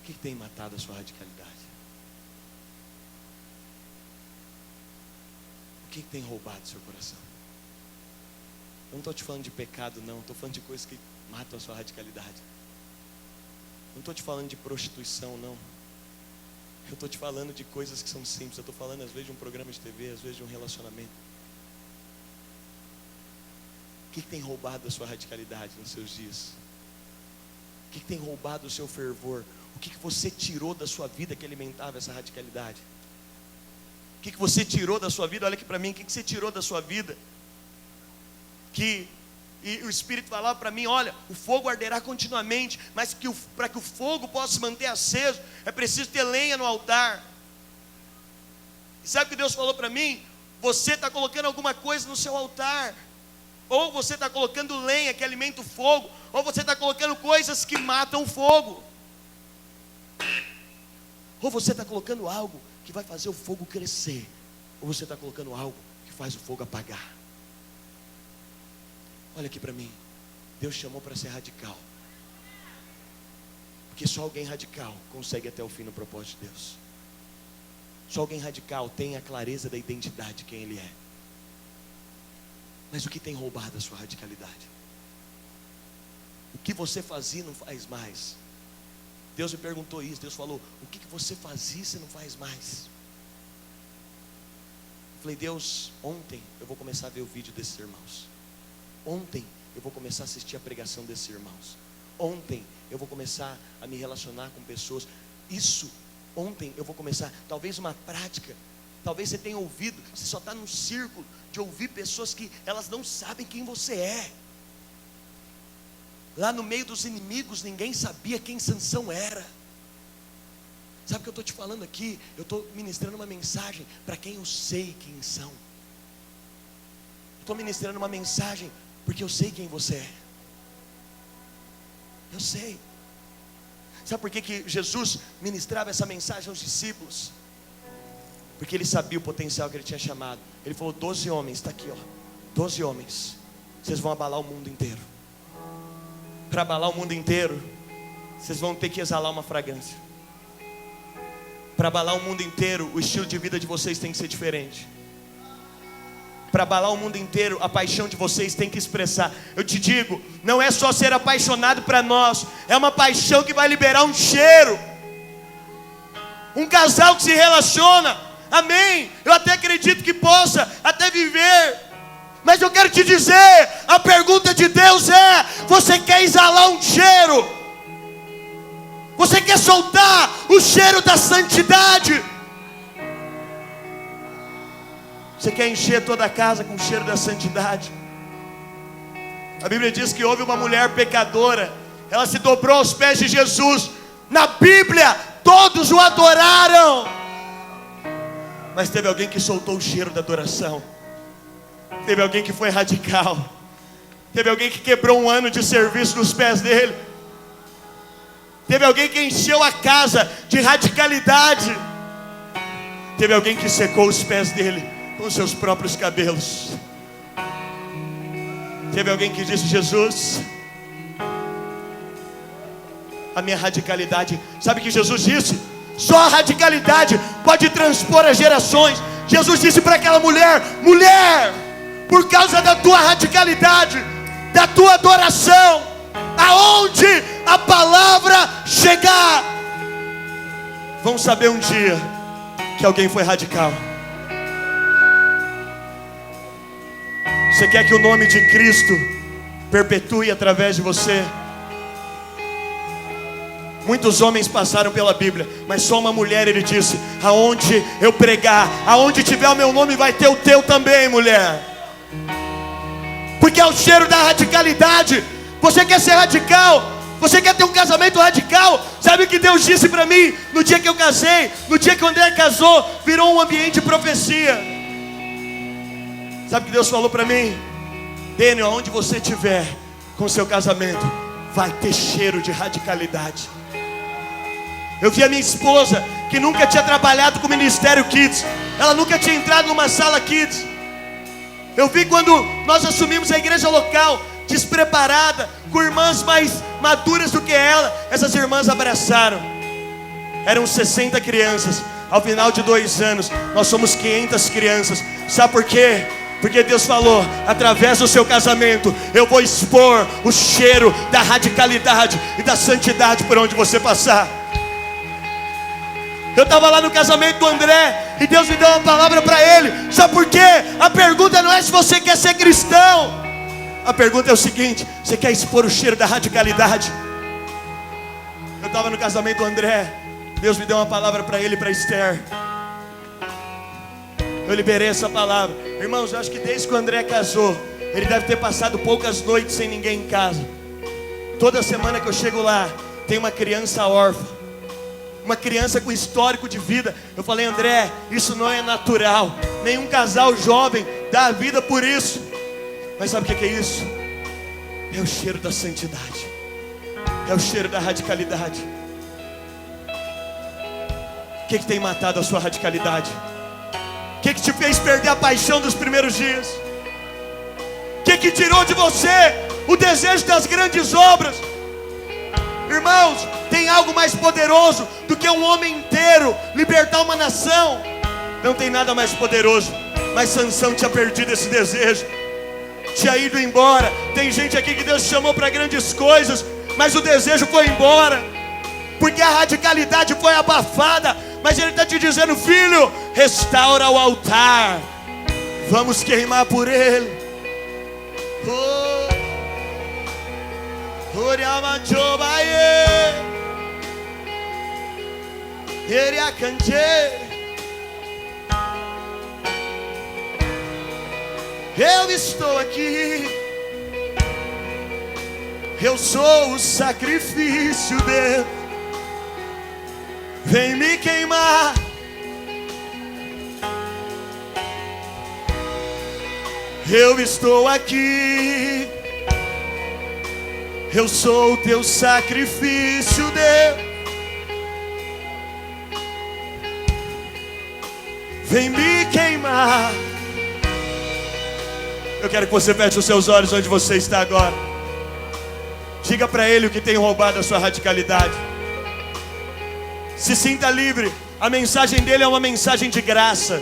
O que tem matado a sua radicalidade? O que tem roubado seu coração? Eu não estou te falando de pecado, não. Estou falando de coisas que matam a sua radicalidade. Não estou te falando de prostituição, não. Eu estou te falando de coisas que são simples. Eu estou falando às vezes de um programa de TV, às vezes de um relacionamento. O que tem roubado a sua radicalidade nos seus dias? O que tem roubado o seu fervor? O que você tirou da sua vida que alimentava essa radicalidade? O que você tirou da sua vida? Olha aqui para mim, o que você tirou da sua vida? E o Espírito falava para mim, olha, o fogo arderá continuamente, mas para que o fogo possa se manter aceso, é preciso ter lenha no altar. E sabe o que Deus falou para mim? Você está colocando alguma coisa no seu altar, ou você está colocando lenha que alimenta o fogo, ou você está colocando coisas que matam o fogo, ou você está colocando algo que vai fazer o fogo crescer, ou você está colocando algo que faz o fogo apagar. Olha aqui para mim, Deus chamou para ser radical, porque só alguém radical consegue ir até o fim no propósito de Deus. Só alguém radical tem a clareza da identidade de quem Ele é. Mas o que tem roubado a sua radicalidade? O que você fazia e não faz mais? Deus me perguntou isso, Deus falou, o que você fazia e você não faz mais? Eu falei, Deus, ontem eu vou começar a ver o vídeo desses irmãos. Ontem eu vou começar a assistir a pregação desses irmãos. Ontem eu vou começar a me relacionar com pessoas. Ontem eu vou começar, talvez uma prática. Talvez você tenha ouvido, você só está num círculo de ouvir pessoas que elas não sabem quem você é. Lá no meio dos inimigos ninguém sabia quem Sansão era. Sabe o que eu estou te falando aqui? Eu estou ministrando uma mensagem para quem eu sei quem são. Estou ministrando uma mensagem porque eu sei quem você é. Eu sei. Sabe por que Jesus ministrava essa mensagem aos discípulos? Porque ele sabia o potencial que ele tinha chamado. Ele falou, 12 homens, está aqui ó, 12 homens, vocês vão abalar o mundo inteiro. Para abalar o mundo inteiro, vocês vão ter que exalar uma fragrância. Para abalar o mundo inteiro, o estilo de vida de vocês tem que ser diferente. Para abalar o mundo inteiro, a paixão de vocês tem que expressar. Eu te digo, não é só ser apaixonado para nós, é uma paixão que vai liberar um cheiro. Um casal que se relaciona, amém, eu até acredito que possa até viver, mas eu quero te dizer, a pergunta de Deus é, você quer exalar um cheiro? Você quer soltar o cheiro da santidade? Você quer encher toda a casa com o cheiro da santidade? A Bíblia diz que houve uma mulher pecadora, ela se dobrou aos pés de Jesus. Na Bíblia, todos o adoraram, mas teve alguém que soltou o cheiro da adoração. Teve alguém que foi radical. Teve alguém que quebrou um ano de serviço nos pés dele. Teve alguém que encheu a casa de radicalidade. Teve alguém que secou os pés dele com os seus próprios cabelos. Teve alguém que disse: Jesus, a minha radicalidade. Sabe o que Jesus disse? Só a radicalidade pode transpor as gerações. Jesus disse para aquela mulher: mulher, por causa da tua radicalidade, da tua adoração, aonde a palavra chegar, vão saber um dia que alguém foi radical. Você quer que o nome de Cristo perpetue através de você? Muitos homens passaram pela Bíblia, mas só uma mulher, ele disse: aonde eu pregar, aonde tiver o meu nome, vai ter o teu também, mulher. Porque é o cheiro da radicalidade. Você quer ser radical? Você quer ter um casamento radical? Sabe o que Deus disse para mim no dia que eu casei? No dia que o André casou, virou um ambiente de profecia. Sabe o que Deus falou para mim? Daniel, aonde você estiver com seu casamento, vai ter cheiro de radicalidade. Eu vi a minha esposa, que nunca tinha trabalhado com o Ministério Kids, ela nunca tinha entrado numa sala Kids. Eu vi quando nós assumimos a igreja local, despreparada, com irmãs mais maduras do que ela. Essas irmãs abraçaram. Eram 60 crianças. Ao final de 2 anos, nós somos 500 crianças. Sabe por quê? Porque Deus falou: através do seu casamento, eu vou expor o cheiro da radicalidade e da santidade por onde você passar. Eu estava lá no casamento do André e Deus me deu uma palavra para ele. Sabe por quê? A pergunta não é se você quer ser cristão. A pergunta é o seguinte: você quer expor o cheiro da radicalidade? Eu estava no casamento do André. Deus me deu uma palavra para ele e para Esther. Eu liberei essa palavra. Irmãos, eu acho que desde que o André casou, ele deve ter passado poucas noites sem ninguém em casa. Toda semana que eu chego lá, tem uma criança órfã, uma criança com histórico de vida. Eu falei: André, isso não é natural. Nenhum casal jovem dá a vida por isso. Mas sabe o que é isso? É o cheiro da santidade. É o cheiro da radicalidade. O que tem matado a sua radicalidade? O que te fez perder a paixão dos primeiros dias? O que tirou de você o desejo das grandes obras? Irmãos, tem algo mais poderoso do que um homem inteiro libertar uma nação? Não tem nada mais poderoso. Mas Sansão tinha perdido esse desejo, tinha ido embora. Tem gente aqui que Deus chamou para grandes coisas, mas o desejo foi embora, porque a radicalidade foi abafada. Mas Ele está te dizendo: filho, restaura o altar, vamos queimar por ele. Eu estou aqui, eu sou o sacrifício dele. Vem me queimar. Eu estou aqui, eu sou o teu sacrifício, Deus. Vem me queimar. Eu quero que você feche os seus olhos onde você está agora. Diga para Ele o que tem roubado a sua radicalidade. Se sinta livre. A mensagem dele é uma mensagem de graça.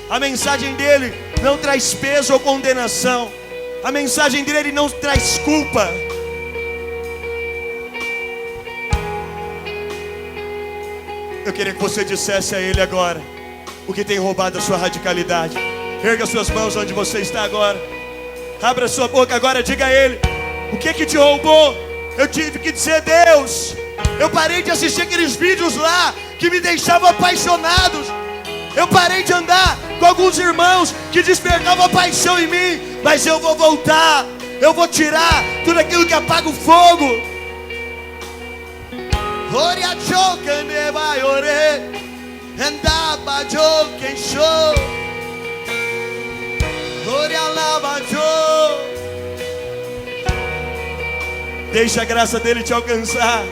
A mensagem dele não traz peso ou condenação. A mensagem dele não traz culpa. Eu queria que você dissesse a Ele agora o que tem roubado a sua radicalidade. Erga suas mãos onde você está agora. Abra sua boca agora, diga a Ele o que te roubou. Eu tive que dizer: Deus, eu parei de assistir aqueles vídeos lá que me deixavam apaixonados. Eu parei de andar com alguns irmãos que despertavam a paixão em mim, mas eu vou voltar, eu vou tirar tudo aquilo que apaga o fogo. Deixa a graça dele te alcançar.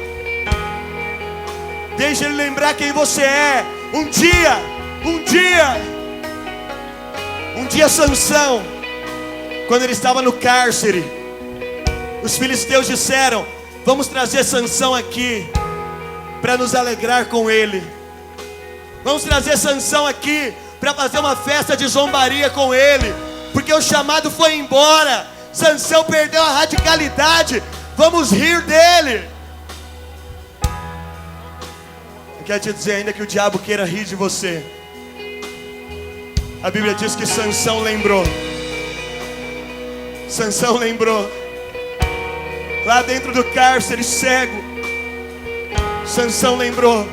Deixa ele lembrar quem você é. Um dia Sansão, quando ele estava no cárcere, os filisteus disseram: vamos trazer Sansão aqui para nos alegrar com ele. Vamos trazer Sansão aqui para fazer uma festa de zombaria com ele, porque o chamado foi embora. Sansão perdeu a radicalidade. Vamos rir dele. Eu quero te dizer, ainda que o diabo queira rir de você, a Bíblia diz que Sansão lembrou. Sansão lembrou. Lá dentro do cárcere, cego, Sansão lembrou.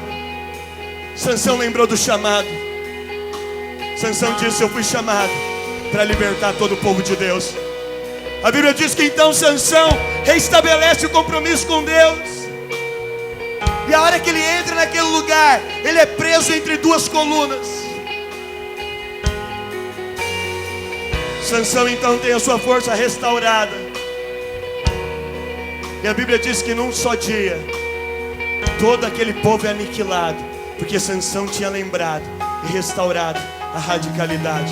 Sansão lembrou do chamado. Sansão disse: eu fui chamado para libertar todo o povo de Deus. A Bíblia diz que então Sansão reestabelece o compromisso com Deus. E a hora que ele entra naquele lugar, ele é preso entre duas colunas. Sansão então tem a sua força restaurada. E a Bíblia diz que num só dia todo aquele povo é aniquilado, porque Sansão tinha lembrado e restaurado a radicalidade.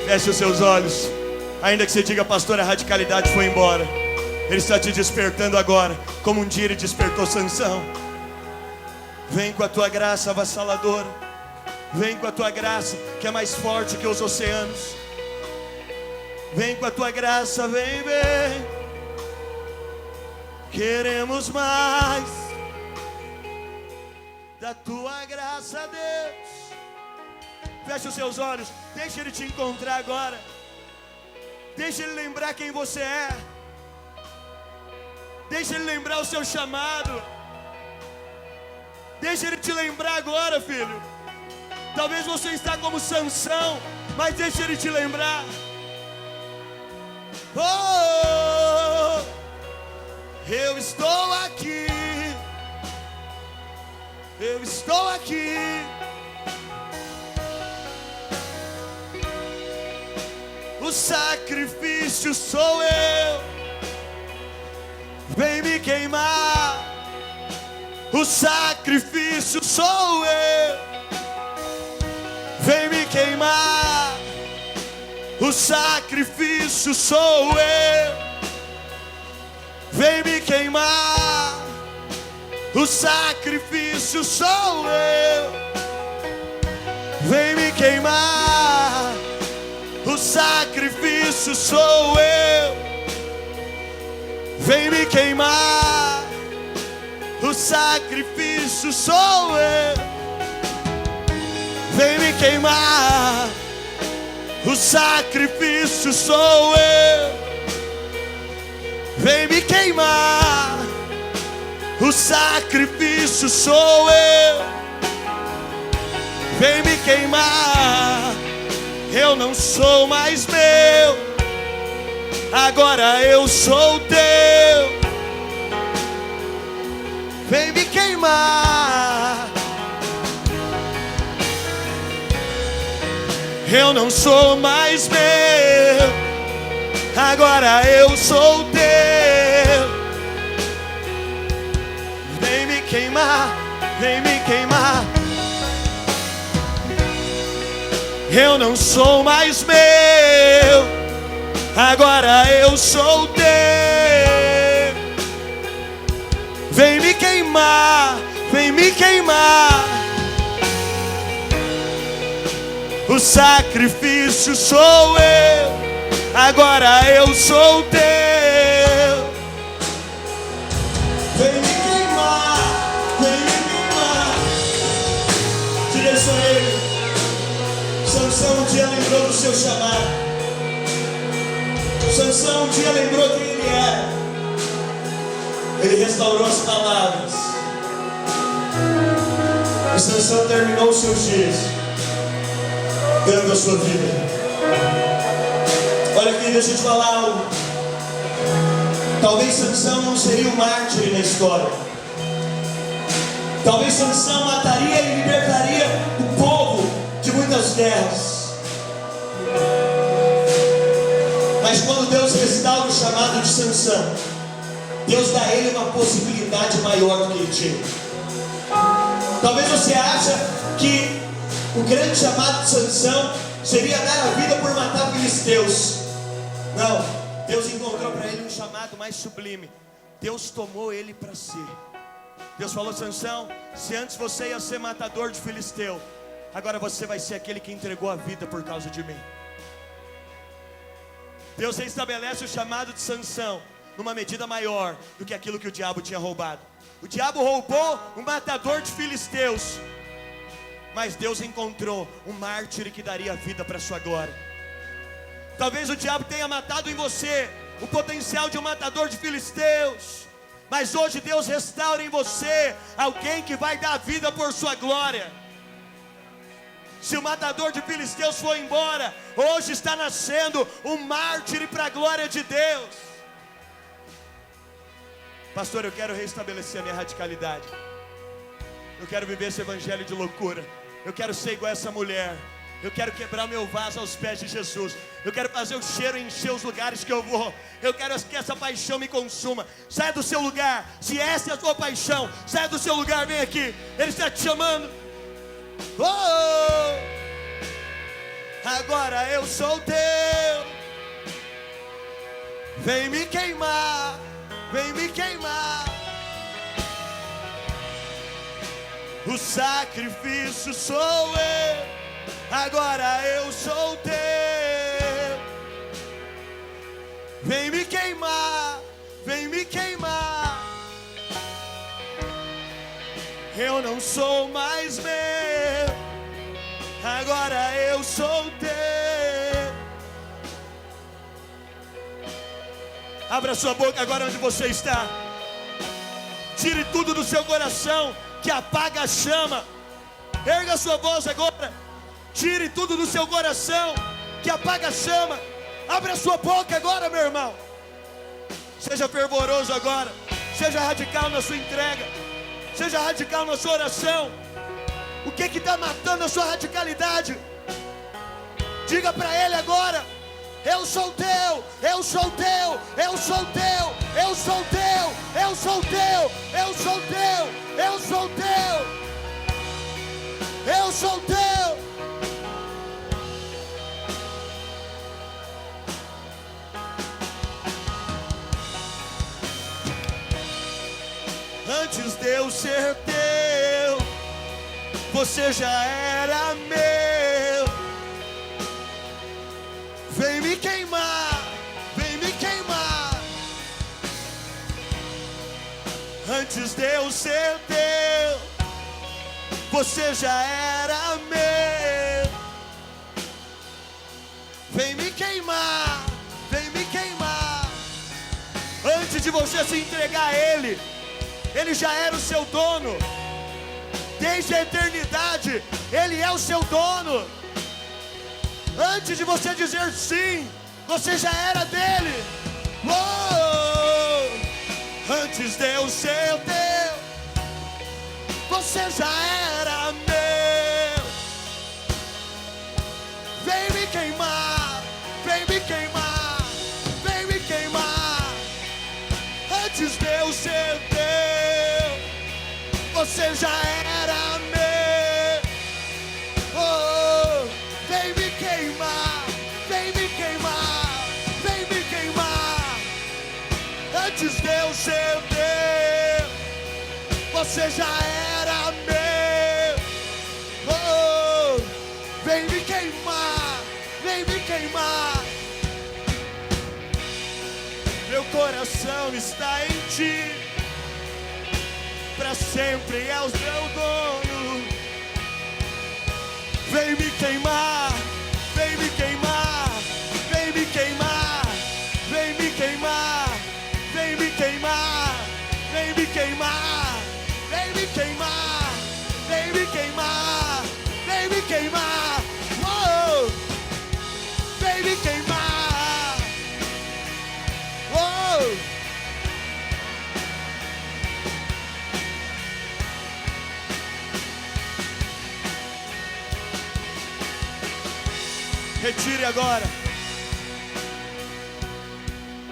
Feche os seus olhos. Ainda que você diga: pastor, a radicalidade foi embora, Ele está te despertando agora, como um dia Ele despertou Sansão. Vem com a tua graça avassaladora. Vem com a tua graça que é mais forte que os oceanos. Vem com a tua graça, vem, vem. Queremos mais da tua graça, Deus. Feche os seus olhos, deixa Ele te encontrar agora. Deixa Ele lembrar quem você é. Deixa Ele lembrar o seu chamado. Deixa Ele te lembrar agora, filho. Talvez você está como Sansão, mas deixa Ele te lembrar. Oh, eu estou aqui. Eu estou aqui. O sacrifício sou eu. Vem me queimar. O sacrifício sou eu. Vem me queimar. O sacrifício sou eu. Vem me queimar. O sacrifício sou eu. Vem me queimar. O sacrifício sou eu. Vem me queimar. O sacrifício sou eu. Vem me queimar. O sacrifício sou eu. Vem me queimar. O sacrifício sou eu. Vem me queimar. Eu não sou mais meu, agora eu sou teu. Vem me queimar. Eu não sou mais meu, agora eu sou teu. Vem me queimar, vem me queimar. Eu não sou mais meu, agora eu sou teu. Vem me queimar, vem me queimar. O sacrifício sou eu, agora eu sou teu. Vem me queimar, vem me queimar. Direciona ele. Sansão um dia lembrou do seu chamado. Sansão um dia lembrou quem ele era. Ele restaurou as palavras. E Sansão terminou os seus dias apagando a sua vida. Olha aqui, deixa eu te falar algo. Talvez Sansão não seria um mártir na história. Talvez Sansão mataria e libertaria o povo de muitas guerras. Mas quando Deus restaura o chamado de Sansão, Deus dá a ele uma possibilidade maior do que ele tinha. Talvez você ache que o grande chamado de Sansão seria dar a vida por matar filisteus. Não, Deus encontrou para ele um chamado mais sublime. Deus tomou ele para si. Deus falou: Sansão, se antes você ia ser matador de filisteu, agora você vai ser aquele que entregou a vida por causa de mim. Deus estabelece o chamado de Sansão numa medida maior do que aquilo que o diabo tinha roubado. O diabo roubou um matador de filisteus, mas Deus encontrou um mártir que daria vida para a sua glória. Talvez o diabo tenha matado em você o potencial de um matador de filisteus, mas hoje Deus restaura em você alguém que vai dar vida por sua glória. Se o matador de filisteus foi embora, hoje está nascendo um mártir para a glória de Deus. Pastor, eu quero restabelecer a minha radicalidade. Eu quero viver esse evangelho de loucura. Eu quero ser igual a essa mulher. Eu quero quebrar meu vaso aos pés de Jesus. Eu quero fazer o cheiro encher os lugares que eu vou. Eu quero que essa paixão me consuma. Saia do seu lugar. Se essa é a tua paixão, saia do seu lugar, vem aqui. Ele está te chamando. Oh, agora eu sou teu. Vem me queimar. Vem me queimar. O sacrifício sou eu. Agora eu sou teu. Vem me queimar. Vem me queimar. Eu não sou mais meu. Agora eu sou teu. Abra sua boca agora onde você está. Tire tudo do seu coração que apaga a chama. Erga sua voz agora. Tire tudo do seu coração que apaga a chama. Abra sua boca agora, meu irmão. Seja fervoroso agora. Seja radical na sua entrega. Seja radical na sua oração. O que está matando a sua radicalidade? Diga para ele agora: eu sou teu, eu sou teu, eu sou teu, eu sou teu, eu sou teu, eu sou teu, eu sou teu, eu sou teu. Antes de eu ser teu, você já era meu. Vem me queimar, vem me queimar. Antes de eu ser teu, você já era meu. Vem me queimar, vem me queimar. Antes de você se entregar a Ele, Ele já era o seu dono. Desde a eternidade, Ele é o seu dono. Antes de você dizer sim, você já era dele. Oh, antes de eu ser teu, você já era meu. Vem me queimar, vem me queimar, vem me queimar. Antes de eu ser teu, você já era meu. Oh, vem me queimar, vem me queimar, vem me queimar. Antes de eu ser teu, você já era meu. Oh, vem me queimar, vem me queimar. Meu coração está em ti, pra sempre é o teu dono. Vem me queimar, vem me queimar, vem me queimar, vem me queimar, vem me queimar, vem me queimar, vem me queimar, vem me queimar, vem me queimar. Oh, agora.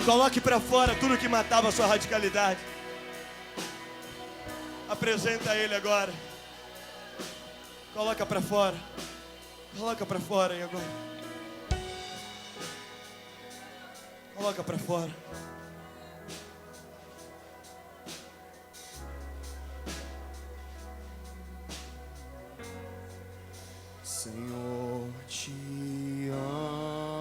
Coloque para fora tudo que matava a sua radicalidade. Apresenta a Ele agora. Coloca para fora. Coloca para fora aí agora. Coloca para fora. Senhor, te amo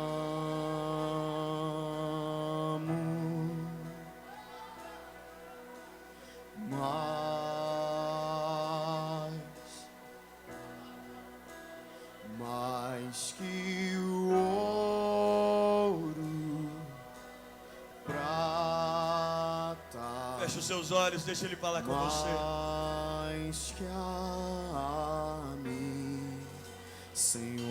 mais que o ouro, prata. Feche os seus olhos, deixa Ele falar com você. Mais que a mim, Senhor.